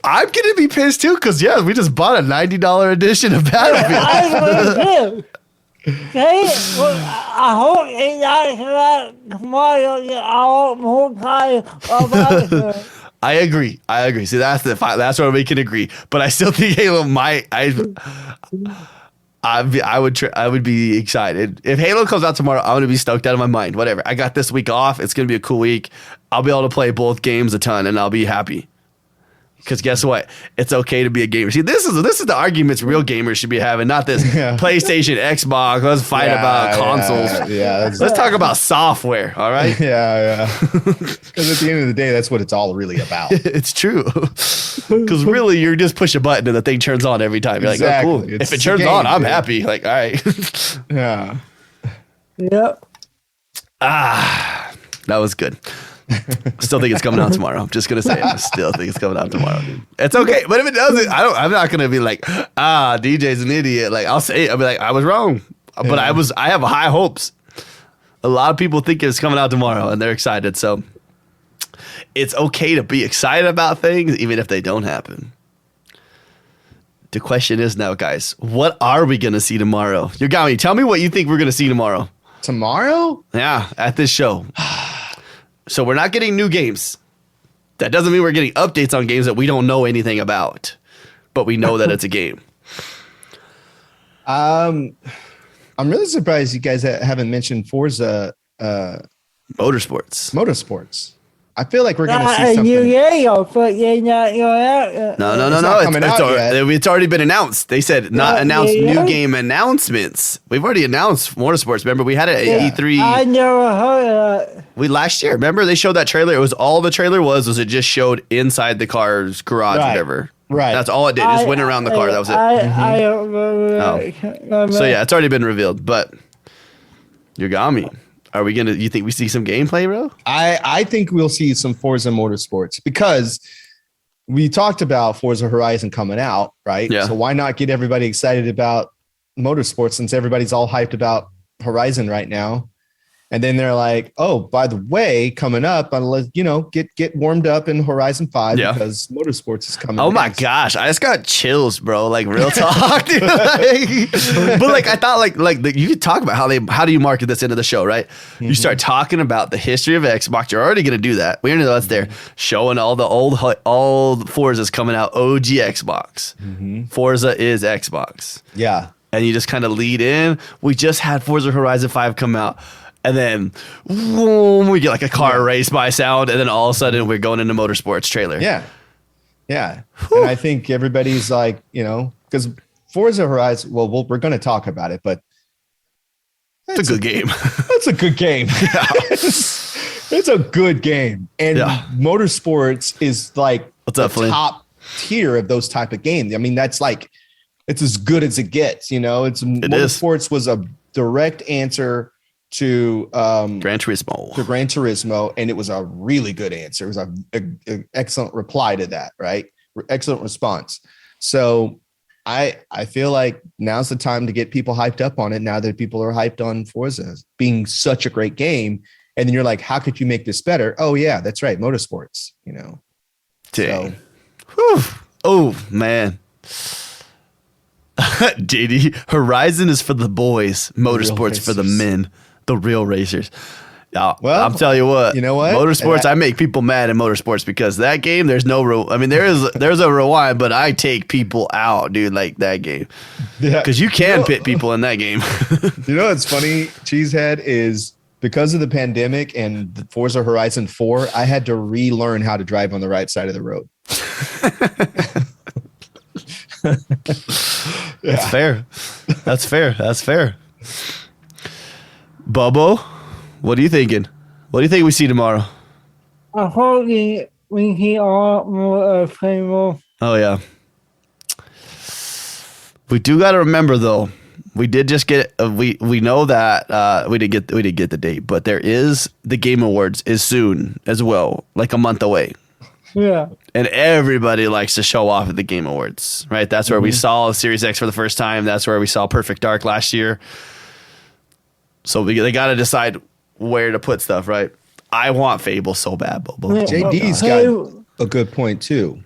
I'm going to be pissed too, because, yeah, we just bought a $90 edition of Battlefield. I will too. Okay? Well, I hope it's not tomorrow. I want more time of Bioshock. I agree. See, that's where we can agree. But I still think Halo might. I would be excited if Halo comes out tomorrow. I'm gonna be stoked out of my mind. Whatever. I got this week off. It's gonna be a cool week. I'll be able to play both games a ton, and I'll be happy. Because guess what? It's okay to be a gamer. See, this is the arguments real gamers should be having, not this PlayStation, Xbox. Let's fight about consoles. Let's talk about software. All right. Yeah. Because at the end of the day, that's what it's all really about. It's true. Because really, you're just push a button and the thing turns on every time. You're like, oh, cool. If it turns on, I'm happy. Like, all right. Yeah. Yep. That was good. Still think it's coming out tomorrow. I'm just gonna say it. I still think it's coming out tomorrow, dude. It's okay, but if it doesn't, I'm not gonna be like, DJ's an idiot. Like, I'll say it. I'll be like, I was wrong, but I have high hopes. A lot of people think it's coming out tomorrow, and they're excited. So it's okay to be excited about things, even if they don't happen. The question is now, guys, what are we gonna see tomorrow? Yogomi, tell me what you think we're gonna see tomorrow. Tomorrow? Yeah, at this show. So we're not getting new games. That doesn't mean we're getting updates on games that we don't know anything about, but we know that it's a game. I'm really surprised you guys haven't mentioned Forza Motorsports. I feel like we're going to see something. It's already been announced. They said not announce new game announcements. We've already announced Motorsports. Remember, we had it at E3. I never heard of that. Last year. Remember, they showed that trailer. It was all the trailer was it just showed inside the car's garage, whatever. Right. That's all it did. It just went around the car. That was it. I don't remember. So yeah, it's already been revealed. But Yogomi. Are we you think we see some gameplay, bro? I think we'll see some Forza Motorsports because we talked about Forza Horizon coming out, right? Yeah. So why not get everybody excited about Motorsports since everybody's all hyped about Horizon right now? And then they're like, oh, by the way, coming up, get warmed up in Horizon 5 because Motorsports is coming. Oh my gosh. I just got chills, bro. Like real talk. Dude. But I thought you could talk about how do you market this into the show, right? Mm-hmm. You start talking about the history of Xbox. You're already going to do that. We already know that's there. Showing all the old Forzas coming out, OG Xbox. Mm-hmm. Forza is Xbox. Yeah. And you just kind of lead in. We just had Forza Horizon 5 come out. And then boom, we get like a car race by sound, and then all of a sudden we're going into Motorsports trailer. Yeah. Yeah. And I think everybody's like, because Forza Horizon, well, we're going to talk about it, but it's a good game. It's a good game. Yeah. It's a good game. And Motorsports is like the top tier of those type of games. I mean, that's like, it's as good as it gets, Motorsports was a direct answer to Gran Turismo, and it was a really good answer. It was an excellent reply to that, right? Excellent response. So I feel like now's the time to get people hyped up on it. Now that people are hyped on Forza being such a great game, and then you're like, how could you make this better? Oh yeah, that's right, Motorsports. Dang. So. Oh man. JD, Horizon is for the boys, Motorsports for the men. The real racers. Well, I'm telling you what. You know what? Motorsports, I make people mad in Motorsports because that game, there's no there's a rewind, but I take people out, dude, like that game. Yeah. Because you can pit people in that game. You know what's funny, Cheesehead, is because of the pandemic and the Forza Horizon 4, I had to relearn how to drive on the right side of the road. That's fair. Bobo, what are you thinking? What do you think we see tomorrow? I hope we see a lot more Fable. Oh yeah. We do got to remember though. We did just get we know that we did get the date, but there is the Game Awards is soon as well, like a month away. Yeah. And everybody likes to show off at the Game Awards, right? That's where we saw Series X for the first time. That's where we saw Perfect Dark last year. So they got to decide where to put stuff, right? I want Fable so bad, Bobo. Yeah. JD's got a good point too.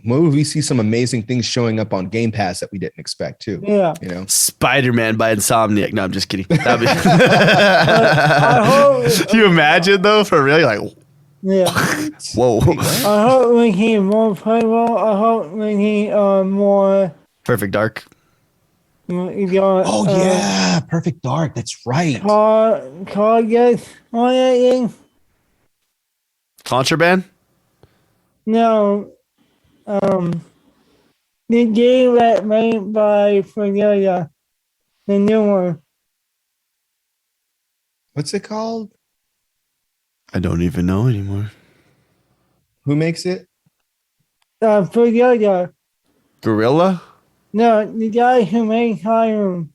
Maybe we see some amazing things showing up on Game Pass that we didn't expect too. Yeah. You know, Spider-Man by Insomniac. No, I'm just kidding. That'd be I hope. Can you imagine though? For real? You're like, Yeah. whoa. I hope we see more playable. I hope we see more. Perfect Dark. oh yeah, Perfect Dark. That's right. Car gets on that thing. Contraband? No. The game that made by Forza, the new one. What's it called? I don't even know anymore. Who makes it? Forza. Gorilla? No, the guy who made Skyrim.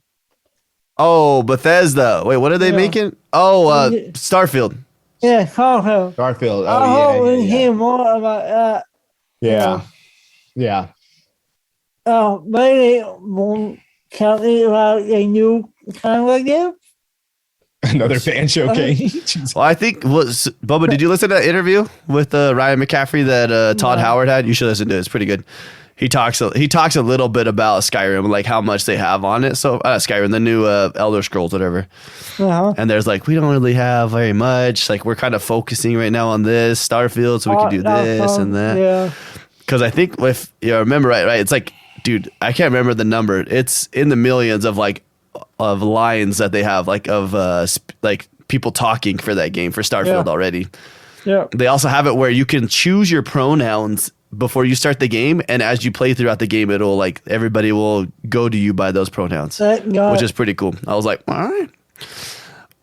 Oh, Bethesda. Wait, what are they Yeah. making? Oh, Starfield. Yeah, Skyrim. Starfield. I hope we hear more about that. Yeah. Maybe won't tell me about a new kind of game. Another fan showcase. Well, I think Bubba, did you listen to that interview with Ryan McCaffrey that Todd Howard had? You should listen to it. It's pretty good. He talks a little bit about Skyrim, like how much they have on it. So Skyrim, the new Elder Scrolls, whatever. Uh-huh. And there's like, we don't really have very much. Like we're kind of focusing right now on this Starfield, so we can do this and that. Yeah. Because I think if you remember right, it's like, dude, I can't remember the number. It's in the millions of lines that they have, like of like people talking for that game for Starfield already. Yeah. They also have it where you can choose your pronouns before you start the game, and as you play throughout the game, it'll like everybody will go to you by those pronouns, which is pretty cool. I was like, all right.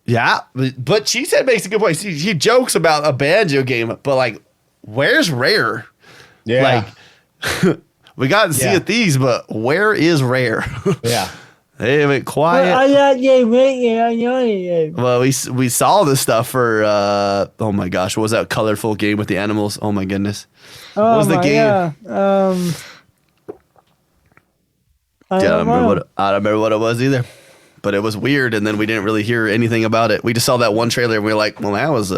Yeah, but she said makes a good point. She jokes about a Banjo game, but like, where's Rare? Yeah. Like, we got Sea of Thieves, but where is Rare? Yeah. They went quiet. I got you making. I know you. Well, we saw this stuff for oh my gosh, what was that colorful game with the animals? Oh my goodness. What was the game? I don't remember what it was either. But it was weird, and then we didn't really hear anything about it. We just saw that one trailer, and we were like, well, that was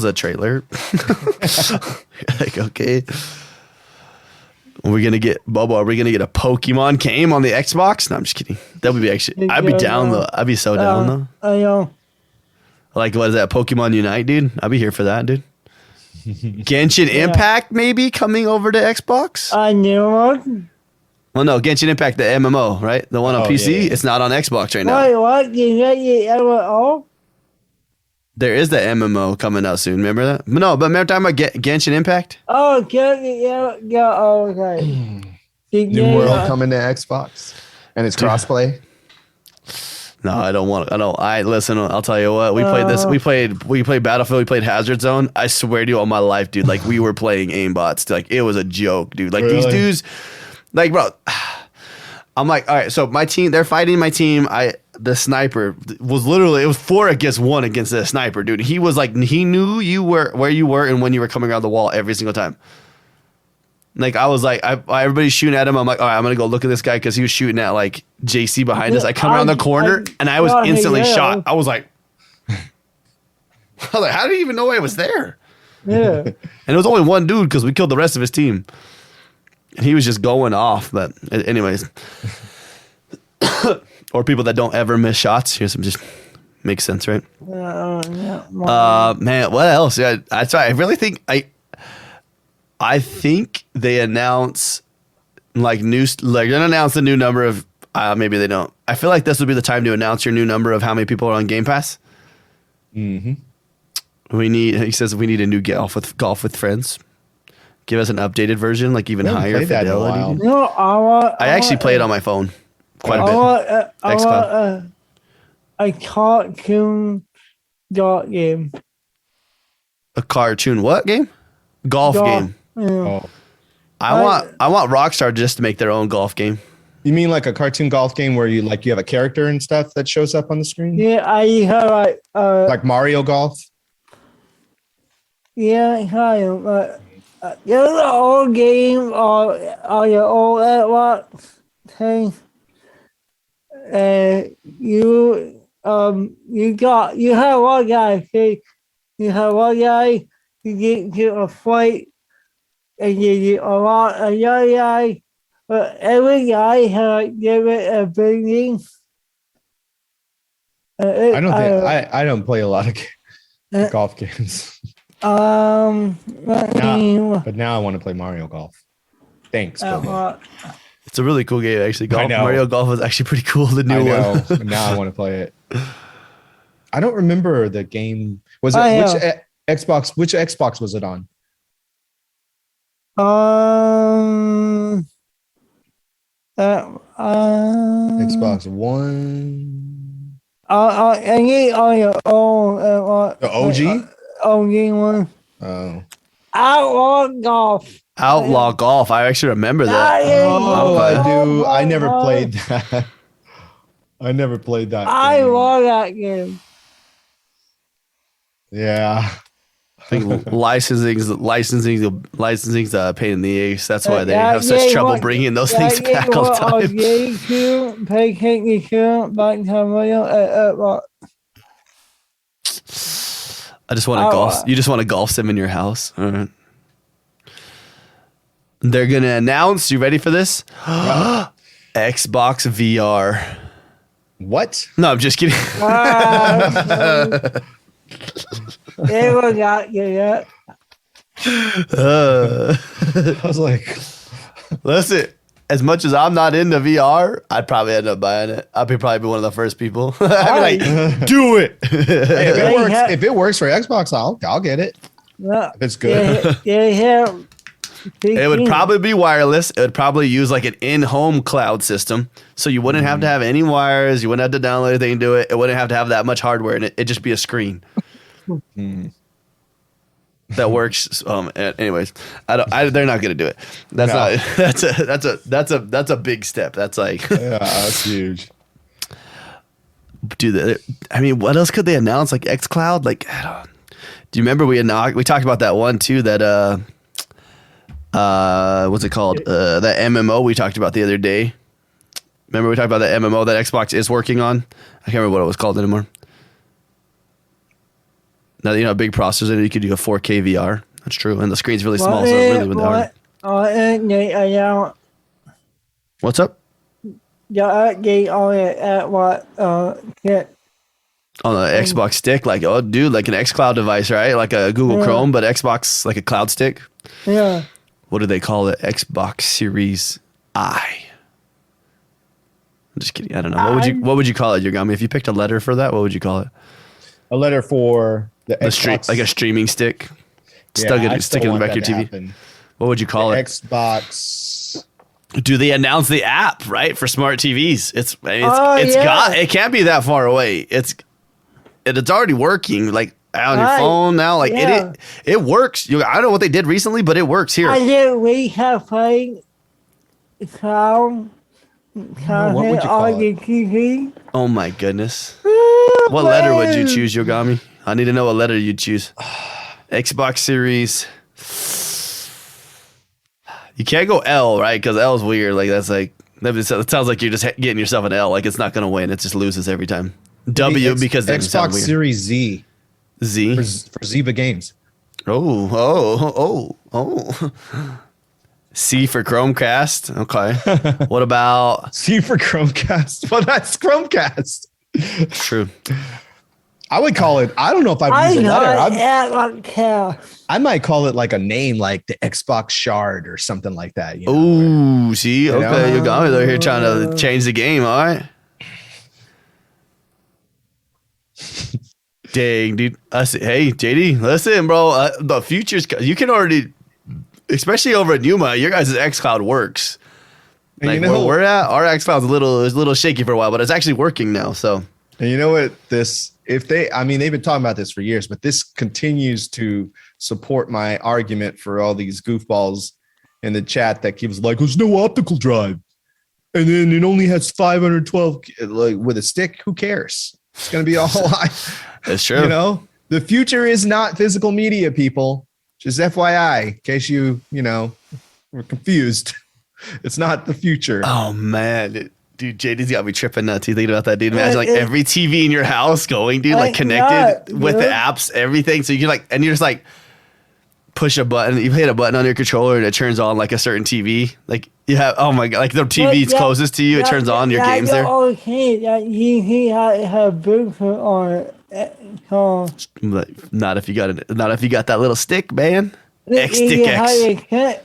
a trailer. Like, okay. Are we gonna get a Pokemon game on the Xbox? No, I'm just kidding. That would be actually. I'd be down though. I'd be so down though. I know. Like, what is that? Pokemon Unite, dude. I'd be here for that, dude. Genshin Impact maybe coming over to Xbox. I knew one. Well, no, Genshin Impact, the MMO, right? The one on PC. Yeah. It's not on Xbox right now. Wait, what? You got the MMO? There is the MMO coming out soon. Remember that? No, but remember talking about Genshin Impact? Oh, okay. New World coming to Xbox, and it's crossplay. No, I don't want. Listen. I'll tell you what. We played this. We played Battlefield. We played Hazard Zone. I swear to you, all my life, dude. Like we were playing aimbots. Like it was a joke, dude. Like these dudes. Like, bro. I'm like, all right. So my team, they're fighting my team. The sniper was literally, it was 4 against 1 against the sniper, dude. He was like, he knew you were where you were and when you were coming around the wall every single time. Like I was like, everybody's shooting at him. I'm like, all right, I'm gonna go look at this guy because he was shooting at like JC behind us. I come around the corner and I was instantly shot. I was like, how did he even know I was there? Yeah, and it was only one dude because we killed the rest of his team. And he was just going off. But anyways, or people that don't ever miss shots. Here's some just makes sense, right? Man, what else? Yeah, that's right. I really think I think they announce they're gonna announce the new number of maybe they don't. I feel like this would be the time to announce your new number of how many people are on Game Pass. Mm-hmm. He says we need a new golf with friends. Give us an updated version, like even higher fidelity. No, I actually play it on my phone quite a bit. I want a cartoon golf game. A cartoon what game? Golf game. Yeah. Oh. I want Rockstar just to make their own golf game. You mean like a cartoon golf game where you have a character and stuff that shows up on the screen? Yeah, I have like Mario Golf. Yeah, kind of. But there's an old game on your old Xbox thing, and you have one guy. See, you have one guy. You get to a fight, and you unlock another guy. But every guy has different abilities. I don't play a lot of golf games. Let me. But now I want to play Mario Golf. Thanks, Bobo. It's a really cool game, actually. I know. Mario Golf is actually pretty cool. The new I know. one. Now I want to play it. I don't remember the game. Was it Xbox? Which Xbox was it on? Xbox One. I need on your own. The OG? OG one. Oh. Outlaw Golf. Outlaw Golf. I actually remember that. Oh, Okay. I do. I never played that. I never played that. I game. love that game. Yeah. I think licensing's a pain in the ass. That's why they have such trouble bringing those things back all the time. I just want a golf. You just want a golf sim in your house. All right. They're gonna announce. You ready for this? Xbox VR. What? No, I'm just kidding. Never got you yet. I was like, listen. As much as I'm not into VR, I'd probably end up buying it. I'd probably be one of the first people. I'd be like, do it. hey, if it works for Xbox, I'll get it. Yeah. If it's good. It would probably be wireless. It would probably use like an in-home cloud system. So you wouldn't have to have any wires. You wouldn't have to download anything to do it. It wouldn't have to have that much hardware in it. It'd just be a screen. That works. Anyways, they're not gonna do it. That's a big step. That's like yeah, that's huge. I mean, what else could they announce? Like xCloud? Like, do you remember we talked about that one too? That what's it called? That MMO we talked about the other day. Remember we talked about that MMO that Xbox is working on? I can't remember what it was called anymore. Now that you know a big processor in it, you could do a 4K VR. That's true, and the screen's really small, so it really wouldn't hard. What's up? The update on it at what? On the Xbox stick, like dude, like an xCloud device, right? Like a Google Chrome, but Xbox, like a cloud stick. Yeah. What do they call it? Xbox Series I. I'm just kidding. I don't know. What would you call it, Yogomi? If you picked a letter for that, what would you call it? A letter for the Xbox, like a streaming stick. Stick it in the back of your TV. Happen. What would you call it? Xbox. Do they announce the app right for smart TVs? It can't be that far away. It's already working. Like on your phone now. Like it works. I don't know what they did recently, but it works here. I did. We have played Clown. What would you call on the TV. Oh my goodness. What letter would you choose, Yogomi? I need to know what letter you'd choose. Xbox Series. You can't go L, right? Because L is weird. Like it sounds like you're just getting yourself an L. Like it's not gonna win. It just loses every time. W because Xbox Series Z. Z for Zyba Games. Oh. C for Chromecast. Okay. What about C for Chromecast? Well, that's Chromecast. True. I would call it. I don't know if I'd use a letter. I might call it like a name, like the Xbox Shard or something like that. Oh, see, okay, you got me. They're here trying to change the game. All right. Dang, dude. Hey, JD, listen, bro. The future's. You can already, especially over at Numa, your guys' xCloud works. Like where we're at, our xCloud's a little shaky for a while, but it's actually working now. So. And you know what? They've been talking about this for years, but this continues to support my argument for all these goofballs in the chat that keeps like, there's no optical drive. And then it only has 512 like with a stick. Who cares? It's going to be all It's true. The future is not physical media, people. Just FYI, in case you were confused. It's not the future. Oh man, dude, JD's got me tripping nuts. You thinking about that, dude? Imagine like every TV in your house going, dude, like connected with the apps, everything. So you can like, and you're just like push a button. You hit a button on your controller and it turns on like a certain TV. Like you have, oh my god, like the TV's closest to you, it turns on your games there. Okay, that you have Bluetooth on it. So Not if you got that little stick, man. X stick X.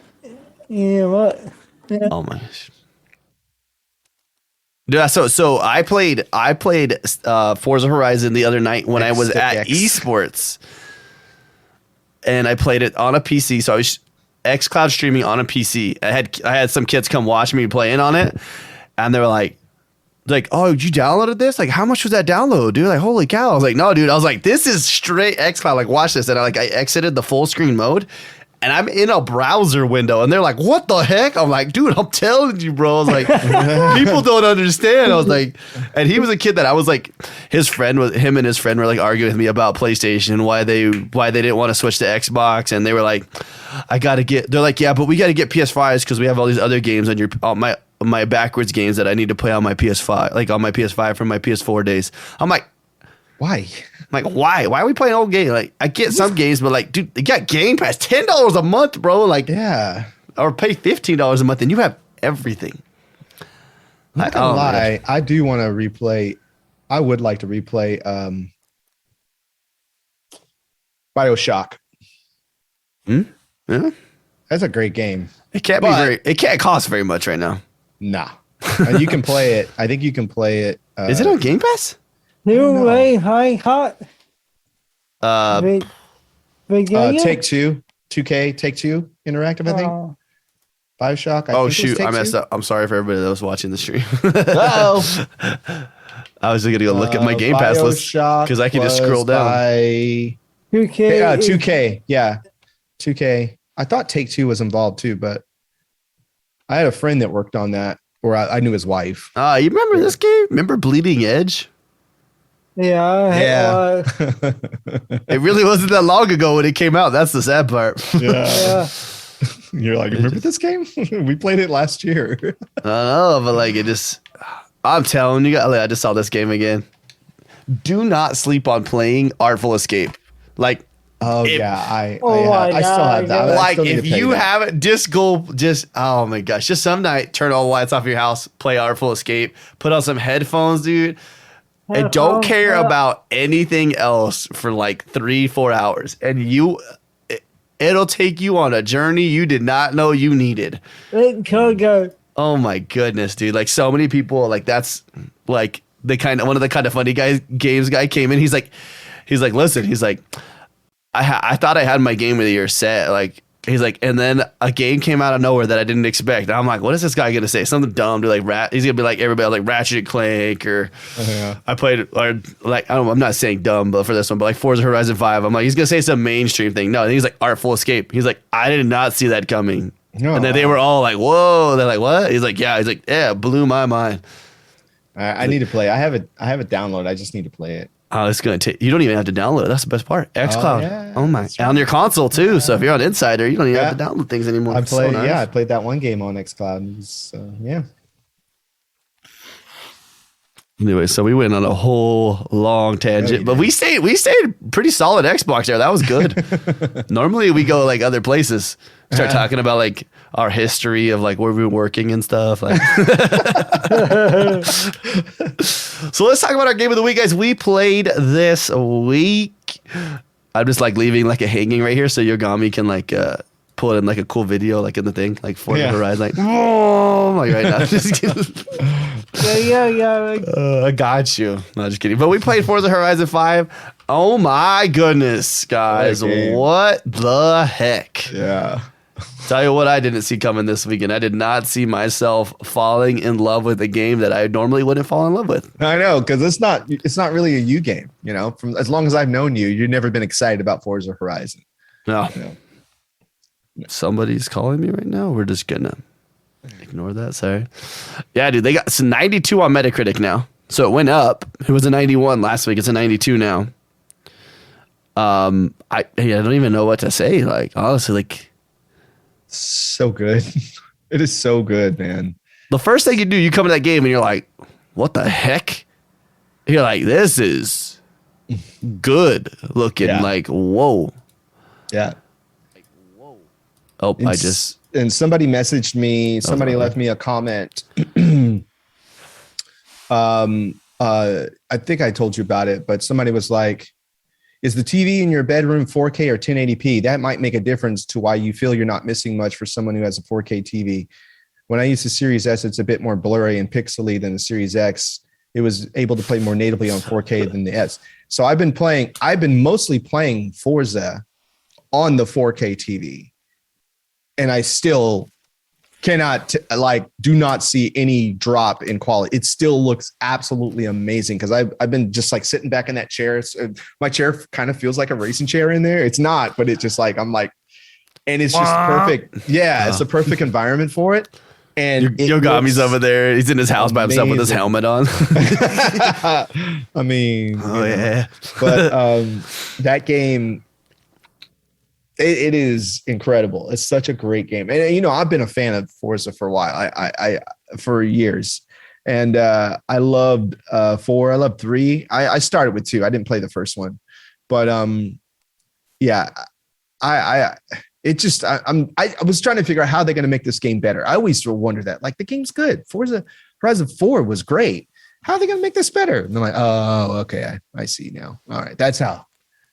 You know what? Yeah. Oh my gosh. Yeah, so I played Forza Horizon the other night when I was at esports, and I played it on a PC. So I was xCloud streaming on a PC. I had some kids come watch me playing on it, and they were like, oh, you downloaded this? Like, how much was that download, dude? Like, holy cow! I was like, no, dude. I was like, this is straight xCloud. Like, watch this. And I exited the full screen mode. And I'm in a browser window, and they're like, what the heck? I'm like, dude, I'm telling you, bro. I was like, people don't understand. I was like, and he was a kid that I was like, him and his friend were like arguing with me about PlayStation, why they didn't want to switch to Xbox. And they were like, they're like, yeah, but we got to get PS5s because we have all these other games on my backwards games that I need to play on my PS5, like on my PS5 from my PS4 days. I'm like, why? I'm like, why? Why are we playing old games? Like, I get some games, but like, dude, they got Game Pass, $10 a month, bro. Like, yeah, or pay $15 a month, and you have everything. I'm not gonna lie, I do want to replay. I would like to replay Bioshock. Yeah, that's a great game. It can't cost very much right now. Nah, and you can play it. I think you can play it. Is it on Game Pass? New way high hot. Take Two, 2K, Take Two Interactive, I think. Bioshock. Oh shoot, I messed up. I'm sorry for everybody that was watching the stream. I was gonna go look at my Game Pass list because I can just scroll down. 2K. 2K. Yeah, 2K. I thought Take Two was involved too, but I had a friend that worked on that, or I knew his wife. You remember this game? Remember Bleeding Edge? Yeah. It really wasn't that long ago when it came out. That's the sad part. Yeah. You're like, remember this game? We played it last year. I don't know, but like I'm telling you, I just saw this game again. Do not sleep on playing Artful Escape. Like, I still have that. Like, if you haven't, oh my gosh, just some night, turn all the lights off your house, play Artful Escape, put on some headphones, dude. And don't care about anything else for like 3-4 hours. And it'll take you on a journey you did not know you needed. Oh my goodness, dude. Like so many people, like that's like one of the kind of funny games guy came in. He's like, listen, he's like, I thought I had my game of the year set. Like, he's like, and then a game came out of nowhere that I didn't expect. And I'm like, what is this guy gonna say? Something dumb to like he's gonna be like everybody like Ratchet and Clank or I played or like I'm not saying dumb, but for this one, but like Forza Horizon 5. I'm like, he's gonna say some mainstream thing. No, he's like Artful Escape. He's like, I did not see that coming. No. And then they were all like, whoa. They're like, what? He's like, yeah, blew my mind. I need to play. I have it downloaded. I just need to play it. Oh, it's gonna take. You don't even have to download it. That's the best part. xCloud. Yeah, oh my! Right. On your console too. So if you're on Insider, you don't even have to download things anymore. I played that one game on xCloud. Yeah. Anyway, so we went on a whole long tangent, but we stayed pretty solid Xbox there. That was good. Normally we go like other places, start talking about like our history of like where we were working and stuff. Like, so let's talk about our game of the week, guys. We played this week. I'm just like leaving like a hanging right here, so Yogomi can like pull it in like a cool video, like in the thing, like Forza Horizon, like oh, like right now. Just kidding. I got you. No, just kidding. But we played Forza Horizon 5. Oh my goodness, guys! What the heck? Yeah. Tell you what, I didn't see coming this weekend. I did not see myself falling in love with a game that I normally wouldn't fall in love with. I know, because it's not really a you game. You know, from as long as I've known you, you've never been excited about Forza Horizon. No. Somebody's calling me right now. We're just gonna ignore that. Sorry. Yeah, dude, they got 92 on Metacritic now, so it went up. It was a 91 last week. It's a 92 now. I don't even know what to say. Like, honestly, like, So good. It is so good, man. the first thing you do, you come to that game and you're like, what the heck? You're like, this is good looking. Yeah. Like, whoa. Yeah. Oh, And somebody messaged me, somebody left me a comment. I think I told you about it, but somebody was like, is the TV in your bedroom 4K or 1080p? That might make a difference to why you feel you're not missing much for someone who has a 4K TV. When I use the Series S, it's a bit more blurry and pixely than the Series X. It was able to play more natively on 4K than the S. So I've been mostly playing Forza on the 4K TV. And I still do not see any drop in quality. It still looks absolutely amazing because I've been just like sitting back in that chair. My chair kind of feels like a racing chair in there. It's not, but it's just like, I'm like, and it's just perfect. Yeah, it's a perfect environment for it. And Yogomi's over there. He's in his house by himself with his helmet on. I mean, yeah. But that game, it is incredible. It's such a great game. And, I've been a fan of Forza for a while. I for years. And I loved 4. I loved 3. I started with 2. I didn't play the first one. But yeah, I was trying to figure out how they're going to make this game better. I always wonder that. Like, the game's good. Forza Horizon 4 was great. How are they going to make this better? And I'm like, oh, okay. I see now. All right. That's how.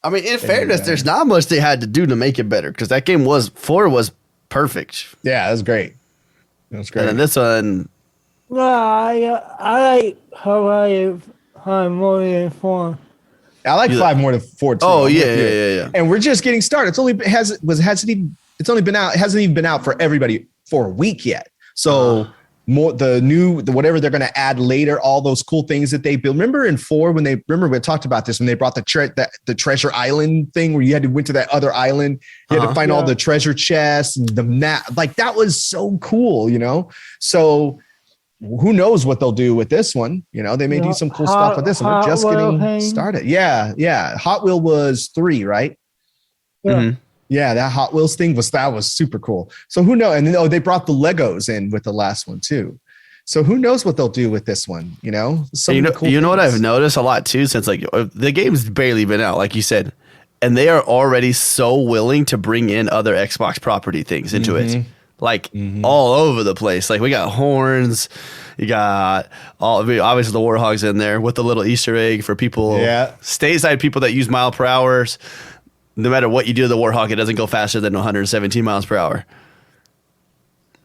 I mean, in fairness, there's not much they had to do to make it better because that game 4 was perfect. Yeah, that was great. That was great. And then this one. No, I like Horizon more than 4. I like 5 more than 4 too. Oh yeah. And we're just getting started. It hasn't even been out for everybody for a week yet. So whatever they're going to add later, all those cool things that they build. Remember in 4 we talked about this when they brought the treasure island thing where you had to went to that other island, you had to find all the treasure chests and the map. Like, that was so cool, So who knows what they'll do with this one? They may do some cool stuff with this one. We're just getting started. Yeah. Hot Wheel was 3, right? Yeah. Mm-hmm. Yeah, that Hot Wheels thing was super cool. So who knows? And then they brought the Legos in with the last one too. So who knows what they'll do with this one? Cool what I've noticed a lot too, since like the game's barely been out, like you said, and they are already so willing to bring in other Xbox property things into it, like all over the place. Like, we got horns, you got obviously the Warthog's in there with the little Easter egg for people, stateside people that use mile per hours. No matter what you do to the Warthog, it doesn't go faster than 117 miles per hour,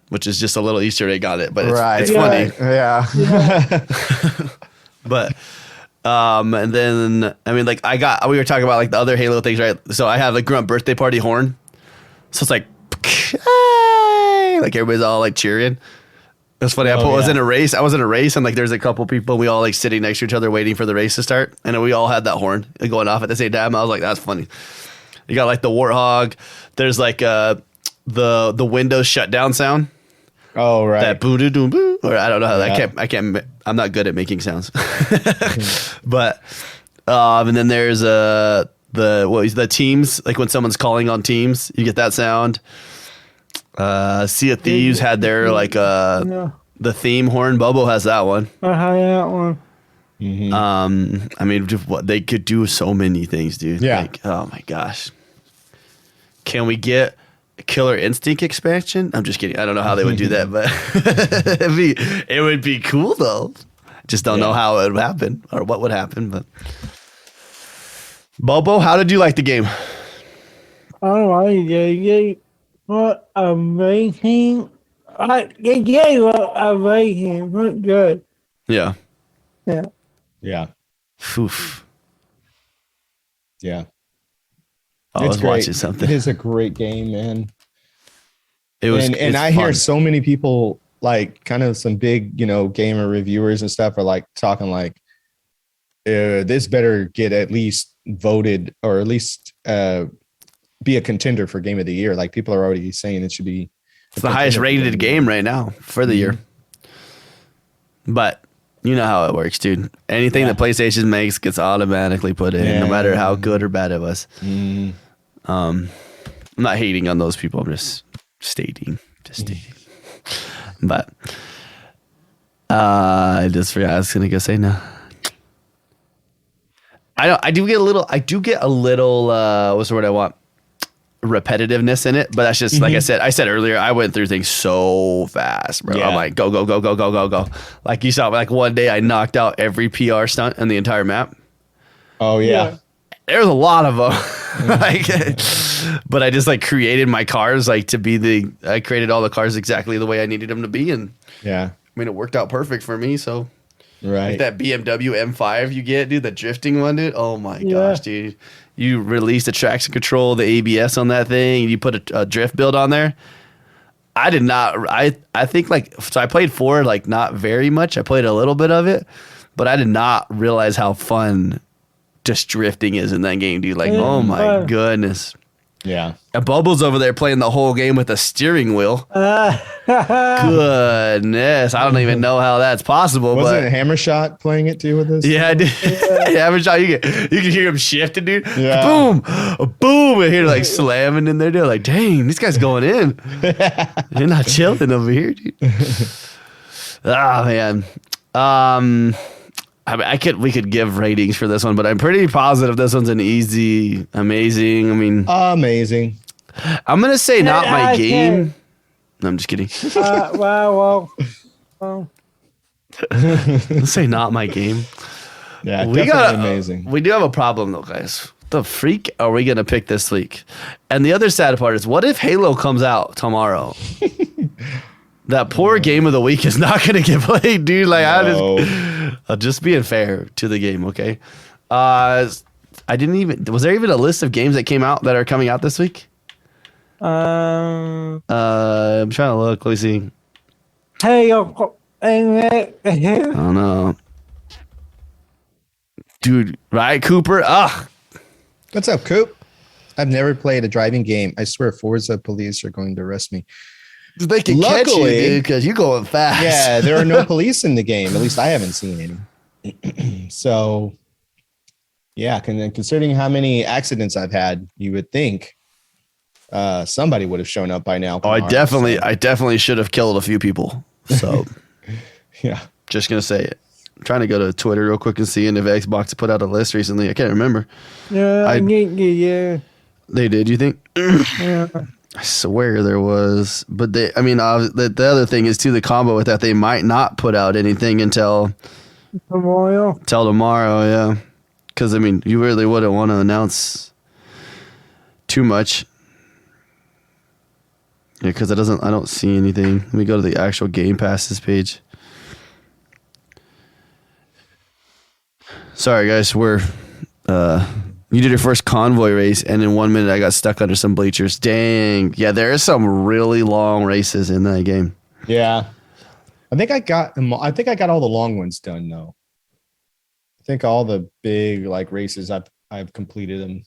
which is just a little Easter egg on it, but it's funny. Yeah. But, and then, I mean, like, we were talking about like the other Halo things, right? So I have a Grunt birthday party horn. So it's like, hey! Like, everybody's all like cheering. It's funny. I was in a race. And like, there's a couple people, we all like sitting next to each other waiting for the race to start. And then we all had that horn going off at the same time. I was like, that's funny. You got like the Warthog. There's like the Windows shutdown sound. Oh, right. That boo doo doo boo. Or I don't know how that. I can't. I'm not good at making sounds. But and then there's the Teams. Like, when someone's calling on Teams, you get that sound. Sea of Thieves had their like the theme horn. Bobo has that one. I have that one. Mm-hmm. I mean, they could do so many things, dude. Yeah. Like, oh my gosh. Can we get a Killer Instinct expansion? I'm just kidding. I don't know how they would do that, but it would be cool though. Just don't know how it would happen or what would happen. But Bobo, how did you like the game? I like it. What amazing! The game was amazing. Look good. Yeah. Yeah. Yeah. Oof. Yeah. I was watching something. It is a great game, man. It was, and I hear so many people, like, kind of some big, gamer reviewers and stuff are like talking like, this better get at least voted or at least be a contender for Game of the Year. Like, people are already saying it should be. It's the highest rated game right now for the year. But You know how it works, dude. Anything that PlayStation makes gets automatically put in, no matter how good or bad it was. I'm not hating on those people. I'm just stating. But I just forgot I was gonna go say no. I do get a little what's the word I want? Repetitiveness in it, but that's just like I said earlier, I went through things so fast, bro. I'm like go. Like you saw, like one day I knocked out every PR stunt in the entire map. Oh yeah. There's a lot of them. Like, but I just like created my cars like to be I created all the cars exactly the way I needed them to be, and I mean it worked out perfect for me. So like that BMW M5 you get, dude, the drifting one, dude. Oh my gosh, dude. You release the traction control, the ABS on that thing, and you put a drift build on there. I did not. I think so I played 4 like not very much. I played a little bit of it, but I did not realize how fun just drifting is in that game, dude. Like, oh my goodness. Yeah. And Bobo's over there playing the whole game with a steering wheel. Goodness. I don't even know how that's possible. Wasn't Hammershot playing it too with us? Yeah, I did. Hammershot, you can hear him shifting, dude. Yeah. Boom. Boom. And hear like slamming in there, dude. Like, dang, this guy's going in. You're not chilling over here, dude. Oh, man. I mean, we could give ratings for this one, but I'm pretty positive this one's an easy, amazing. I mean, amazing. I'm gonna say not my game. No, I'm just kidding. Well. Let's say not my game. Yeah, definitely amazing. We do have a problem though, guys. The freak are we gonna pick this week? And the other sad part is, what if Halo comes out tomorrow? That poor game of the week is not going to get played, dude. Like, I'm just being fair to the game, okay? Was there even a list of games that came out that are coming out this week? I'm trying to look. Let me see. Hey, I don't know. Dude, right, Cooper? Ugh. What's up, Coop? I've never played a driving game. I swear Forza police are going to arrest me. They can catch you, dude, because you're going fast. Yeah, there are no police in the game. At least I haven't seen any. So, yeah, considering how many accidents I've had, you would think somebody would have shown up by now. Oh, I definitely should have killed a few people. So, yeah, just gonna say it. I'm trying to go to Twitter real quick and see if Xbox put out a list recently. I can't remember. Yeah, they did. You think? Yeah. I swear there was, but the other thing is too, the combo with that, they might not put out anything until tomorrow. Yeah. Cause I mean, you really wouldn't want to announce too much. Yeah. Cause I don't see anything. Let me go to the actual Game Passes page. Sorry guys. You did your first convoy race, and in 1 minute I got stuck under some bleachers. Dang. Yeah, there is some really long races in that game. Yeah. I think I got all the long ones done, though. I think all the big like races I've completed them.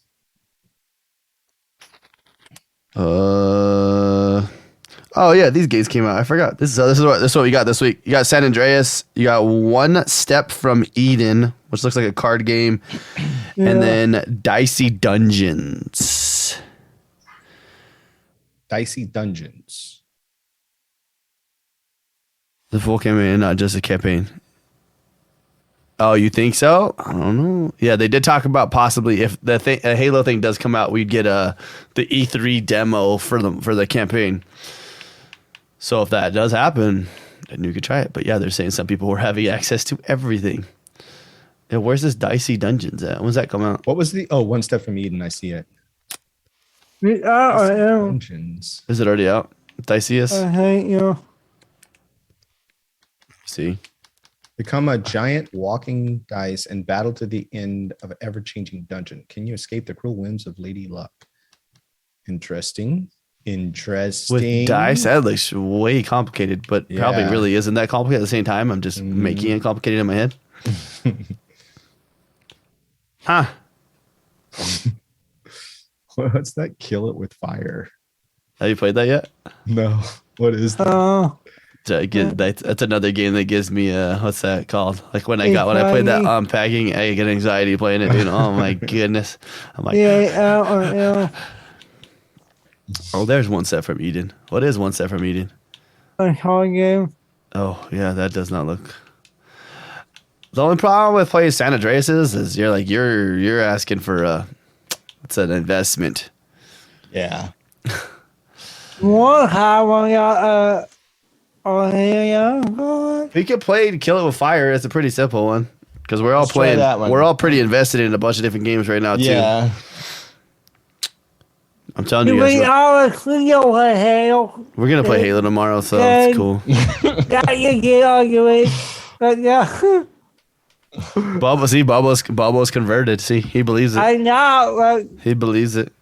Oh yeah, these games came out. I forgot. This is what we got this week. You got San Andreas. You got One Step from Eden, which looks like a card game, and then Dicey Dungeons. Dicey Dungeons. The full campaign, not just a campaign. Oh, you think so? I don't know. Yeah, they did talk about possibly if a Halo thing does come out, we'd get the E3 demo for the campaign. So if that does happen, then you could try it. But yeah, they're saying some people were having access to everything. Yeah, where's this Dicey Dungeons at? When's that come out? What was One Step from Eden? I see it. Dungeons. Is it already out? Dicey-us? I hate you. See? Become a giant walking dice and battle to the end of an ever-changing dungeon. Can you escape the cruel whims of Lady Luck? Interesting. With dice, that looks way complicated, but probably really isn't that complicated at the same time. I'm just making it complicated in my head. Huh. What's that? Kill it with fire. Have you played that yet? No. What is that? That's another game that gives me what's that called? Like when I played that unpacking, I get anxiety playing it, dude. Oh my goodness. I'm like, oh, there's one set from Eden. What is one set from Eden? A hard game. Oh yeah, that does not look. The only problem with playing San Andreas is you're asking for what's an investment. Yeah. What have We could play Kill It With Fire. It's a pretty simple one because we're all Let's try playing. that one. We're all pretty invested in a bunch of different games right now too. Yeah. I'm telling you guys, we're gonna play Halo tomorrow, so it's cool. Bobo's converted. See, he believes it. I know. He believes it.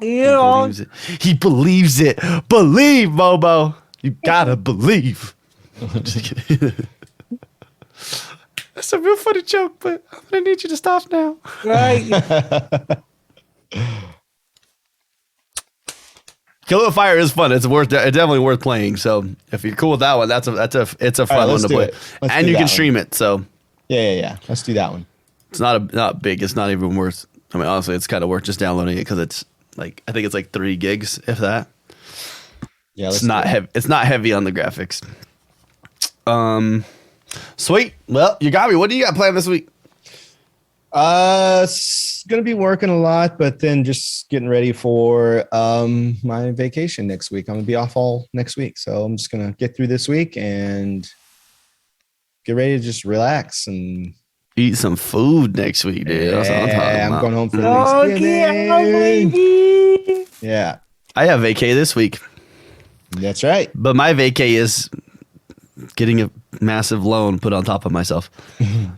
You He believes it. Believe, Bobo. You gotta believe. Just kidding. That's a real funny joke, but I'm gonna need you to stop now. right. Kill It With Fire is fun. It's definitely worth playing. So if you're cool with that one, it's a fun one to play, and you can stream it. So yeah. Let's do that one. it's not big. It's not even worth. I mean, honestly, it's kind of worth just downloading it because it's like I think it's like 3 gigs, if that. Yeah, it's not heavy. It's not heavy on the graphics. Sweet. Well, you got me. What do you got planned this week? Gonna be working a lot, but then just getting ready for my vacation next week. I'm gonna be off all next week, so I'm just gonna get through this week and get ready to just relax and eat some food next week, dude. That's what I'm talking about. I'm going home for Thanksgiving. Yeah, I have vacay this week. That's right. But my vacay is getting a massive loan put on top of myself.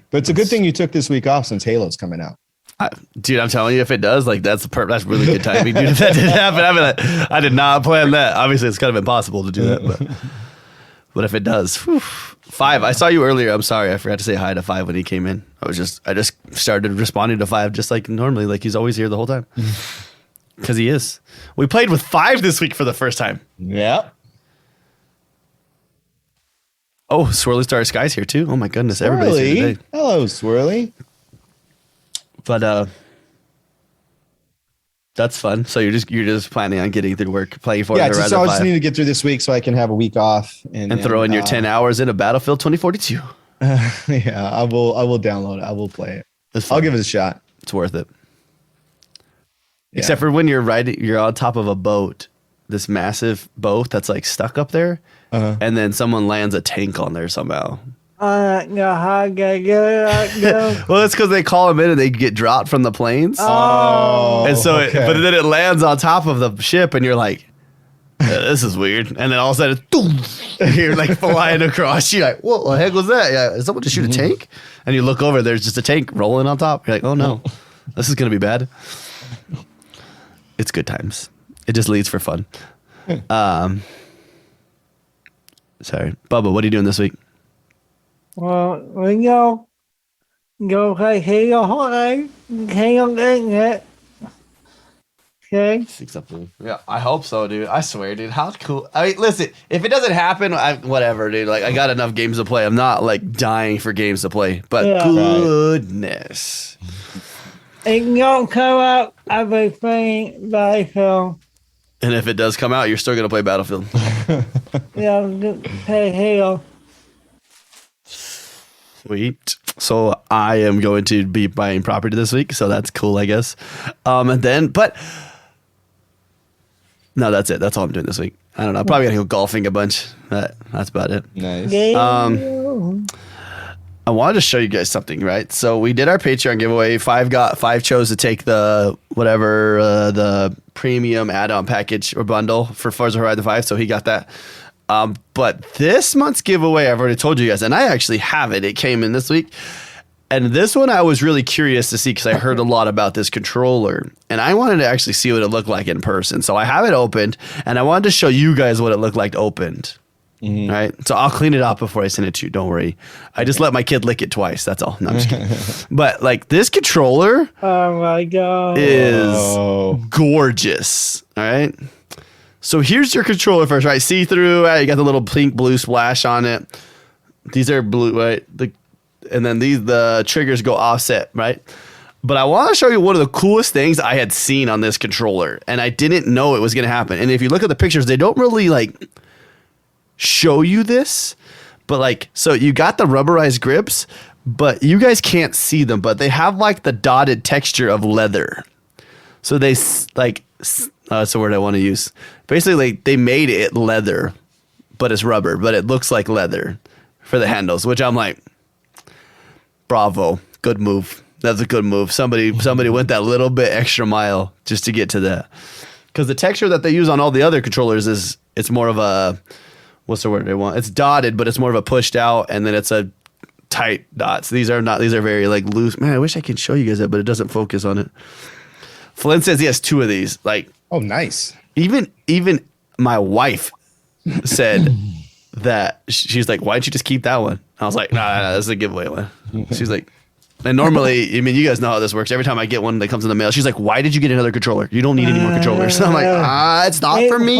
But it's a good thing you took this week off since Halo's coming out. Dude, I'm telling you, if it does, like that's really good timing, dude. If that didn't happen, I mean, I did not plan that. Obviously, it's kind of impossible to do that, but if it does, 5. I saw you earlier. I'm sorry, I forgot to say hi to 5 when he came in. I just started responding to 5 just like normally, like he's always here the whole time. Because he is. We played with 5 this week for the first time. Yeah. Oh, Swirly Star Sky's here too. Oh my goodness, everybody's here today. Hello, Swirly. But that's fun. So you're just planning on getting through work, playing Forza Horizon 5. Yeah, I just need to get through this week so I can have a week off and throw in your 10 hours into Battlefield 2042. Yeah, I will download it. I will play it. I'll give it a shot. It's worth it. Yeah. Except for when you're on top of a boat, this massive boat that's like stuck up there, and then someone lands a tank on there somehow. Well, it's because they call them in and they get dropped from the planes. Oh, and so, but then it lands on top of the ship, and you're like, "This is weird." And then all of a sudden, you're like flying across. You're like, "What the heck was that? Yeah, is someone to shoot a tank?" And you look over, there's just a tank rolling on top. You're like, "Oh no, this is gonna be bad." It's good times. It just leads for fun. Sorry, Bubba, what are you doing this week? well, we go play Halo Holiday. Halo Internet. Okay. Acceptable. Yeah, I hope so, dude. I swear, dude. How cool. I mean, listen, if it doesn't happen, whatever, dude. Like, I got enough games to play. I'm not like dying for games to play, but goodness. It don't come out, I'll be playing Battlefield. And if it does come out, you're still gonna play Battlefield. Yeah, I'm gonna play Halo. Sweet. So I am going to be buying property this week, so that's cool, I guess. And then, but no, that's it. That's all I'm doing this week. I don't know. I'm probably gonna go golfing a bunch. That's about it. Nice. I wanted to show you guys something, right? So we did our Patreon giveaway. 5 chose to take the the premium add-on package or bundle for Forza Horizon 5, so he got that. But this month's giveaway, I've already told you guys, and I actually have it. It came in this week. And this one I was really curious to see because I heard a lot about this controller, and I wanted to actually see what it looked like in person. So I have it opened, and I wanted to show you guys what it looked like opened. Mm-hmm. Right, so I'll clean it up before I send it to you. Don't worry. I just let my kid lick it twice. That's all. No, I'm just kidding. But like this controller, oh my god, is gorgeous. All right. So here's your controller first, right? See through. You got the little pink blue splash on it. These are blue, right? And then the triggers go offset, right? But I want to show you one of the coolest things I had seen on this controller, and I didn't know it was going to happen. And if you look at the pictures, they don't really like show you this, but like, so you got the rubberized grips, but you guys can't see them, but they have like the dotted texture of leather. So they like, that's the word I want to use. Basically, like, they made it leather, but it's rubber, but it looks like leather for the handles, which I'm like, bravo, good move. That's a good move. Somebody went that little bit extra mile just to get to that. Because the texture that they use on all the other controllers is, it's more of a, what's the word they want? It's dotted, but it's more of a pushed out, and then it's a tight dots. These are not, these are very like loose. Man, I wish I could show you guys that, but it doesn't focus on it. Flynn says he has 2 of these. Like, oh, nice. Even my wife said that she's like, why don't you just keep that one? I was like, nah, that's a giveaway one. She's like, and normally, I mean, you guys know how this works. Every time I get one that comes in the mail, she's like, why did you get another controller? You don't need any more controllers. So I'm like, it's not for me.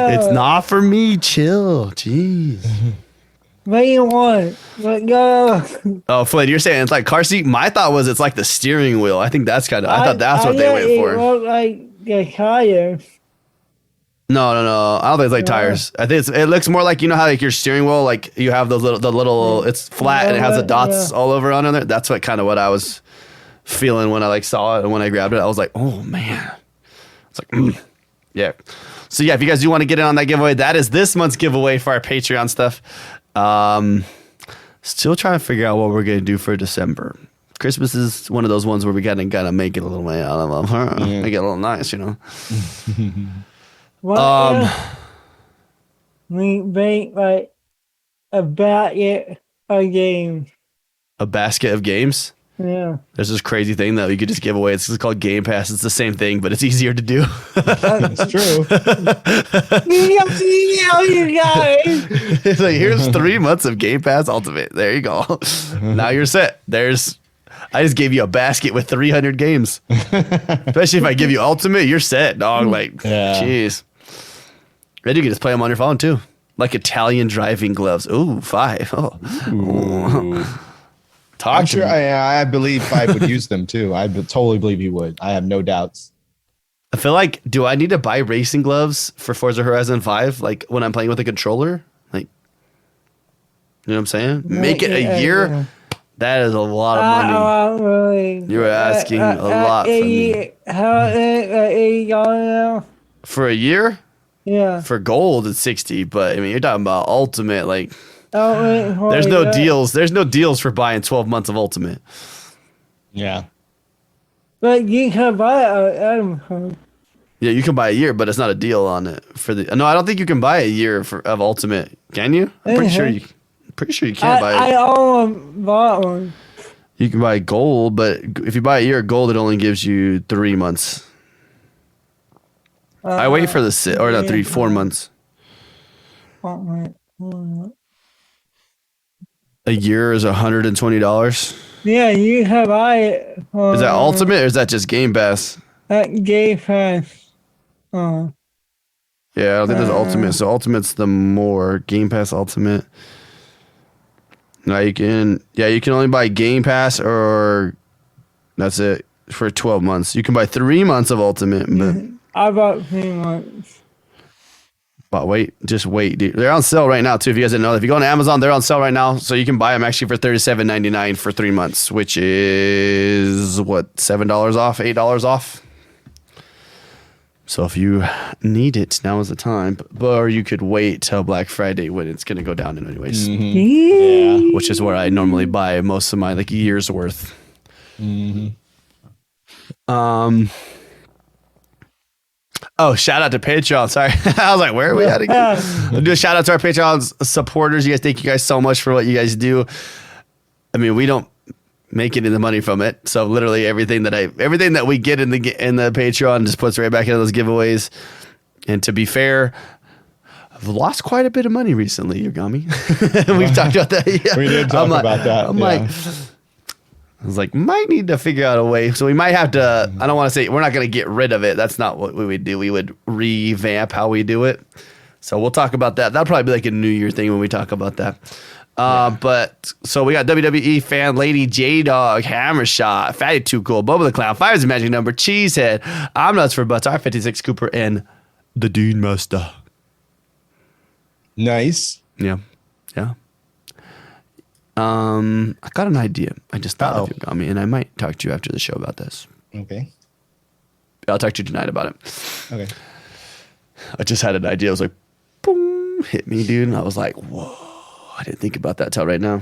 It's not for me. Chill. Jeez. What do you want? Let go. Oh, Flynn, you're saying it's like car seat? My thought was it's like the steering wheel. I think that's kind of, I thought that's what they went for. It looked like the tire. No. I don't think it's like tires. I think it looks more like, you know how like your steering wheel, like you have those little, it's flat and it has the dots all over on there. That's what I was feeling when I like saw it, and when I grabbed it, I was like, oh man. It's like, yeah. So yeah, if you guys do want to get in on that giveaway, that is this month's giveaway for our Patreon stuff. Still trying to figure out what we're going to do for December. Christmas is one of those ones where we gotta make it a little way out of them. Make it a little nice, you know. We make like a basket of games. A basket of games? Yeah. There's this crazy thing that you could just give away. It's called Game Pass. It's the same thing, but it's easier to do. It's true. You guys. It's like, here's 3 months of Game Pass Ultimate. There you go. Now you're set. I just gave you a basket with 300 games. Especially if I give you Ultimate, you're set, dog. Like, jeez. And you can just play them on your phone too. Like Italian driving gloves. Ooh, 5. Oh. I'm sure. I believe 5 would use them too. I totally believe he would. I have no doubts. I feel like, do I need to buy racing gloves for Forza Horizon 5? Like when I'm playing with a controller? Like, you know what I'm saying? Make it a year. Yeah. That is a lot of money. You were asking a lot from me. For a year? Yeah. For gold, it's 60. But I mean, you're talking about Ultimate. Like, there's no deals. There's no deals for buying 12 months of Ultimate. Yeah. But you can buy it. Yeah, you can buy a year, but it's not a deal on it for the. No, I don't think you can buy a year of Ultimate. Can you? I'm pretty sure you. Pretty sure you can't buy it. I own bought one. You can buy gold, but if you buy a year of gold, it only gives you 3 months. I wait for the 4 months. A year is $120. Yeah, you can buy it. Is that Ultimate or is that just Game Pass? Game Pass. Yeah, I don't think there's Ultimate. So Ultimate's the more Game Pass Ultimate. Now you can only buy Game Pass or that's it for 12 months. You can buy 3 months of Ultimate, but I bought 3 months. But just wait, dude. They're on sale right now too. If you guys didn't know, if you go on Amazon, they're on sale right now, so you can buy them actually for $37.99 for 3 months, which is what, $7 off, $8 off. So if you need it, now is the time. Or you could wait till Black Friday when it's gonna go down anyways. Mm-hmm. Yeah, which is where I normally buy most of my like year's worth. Mm-hmm. Oh, shout out to Patreon. Sorry. I was like, where are we at again? I'll do a shout out to our Patreon supporters. You guys, thank you guys so much for what you guys do. I mean, we don't make any of the money from it. So literally everything that we get in the Patreon just puts right back into those giveaways. And to be fair, I've lost quite a bit of money recently, Yogomi. We've talked about that. Yeah. We did talk about that. I'm like, I was like, might need to figure out a way. So we might have to, I don't want to say, we're not going to get rid of it. That's not what we would do. We would revamp how we do it. So we'll talk about that. That'll probably be like a New Year thing when we talk about that. But so we got WWE fan lady, J-Dog, Hammer Shot, Fatty Too Cool, BoboDaClown, 5 is the magic number, Cheesehead, I'm Nuts for Butts, R56 Cooper, and the Dean Master. Nice. Yeah. I got an idea. I just thought of Yogomi, and I might talk to you after the show about this. Okay. I'll talk to you tonight about it. Okay. I just had an idea. I was like, boom, hit me, dude. And I was like, whoa, I didn't think about that till right now.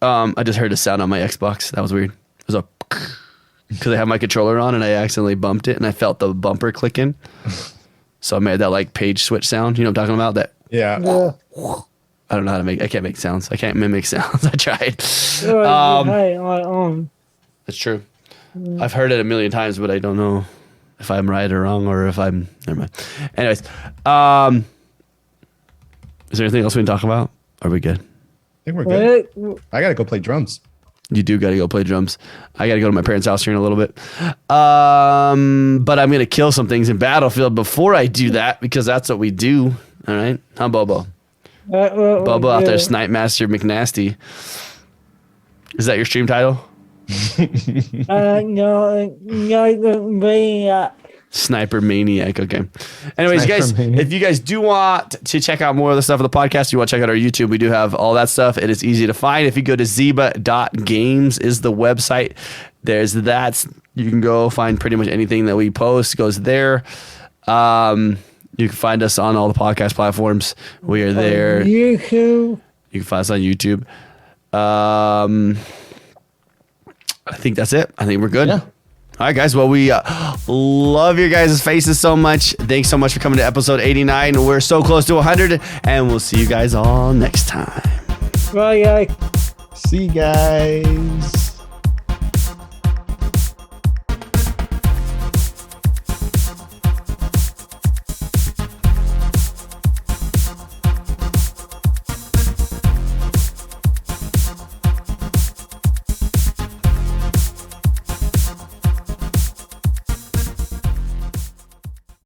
I just heard a sound on my Xbox. That was weird. It was a, because I had my controller on and I accidentally bumped it and I felt the bumper clicking. So I made that like page switch sound. You know what I'm talking about? That. Yeah. I don't know how to make. I can't make sounds. I can't mimic sounds. I tried. That's true. I've heard it a million times, but I don't know if I'm right or wrong, or if I'm. Never mind. Anyways, is there anything else we can talk about? Are we good? I think we're good. I gotta go play drums. You do got to go play drums. I got to go to my parents' house here in a little bit. But I'm gonna kill some things in Battlefield before I do that because that's what we do. All right, I'm Bobo. Bobo out there, Snipe Master McNasty. Is that your stream title? No, Sniper Maniac. Okay. Anyways, Sniper guys, Maniac. if you guys do want to check out more of the stuff of the podcast, you want to check out our YouTube, we do have all that stuff. It is easy to find. If you go to Zyba.games is the website. There's that. You can go find pretty much anything that we post goes there. You can find us on all the podcast platforms. We are there. YouTube. You can find us on YouTube. I think that's it. I think we're good. Yeah. All right, guys. Well, we love your guys' faces so much. Thanks so much for coming to episode 89. We're so close to 100, and we'll see you guys all next time. Bye, guys. See you guys.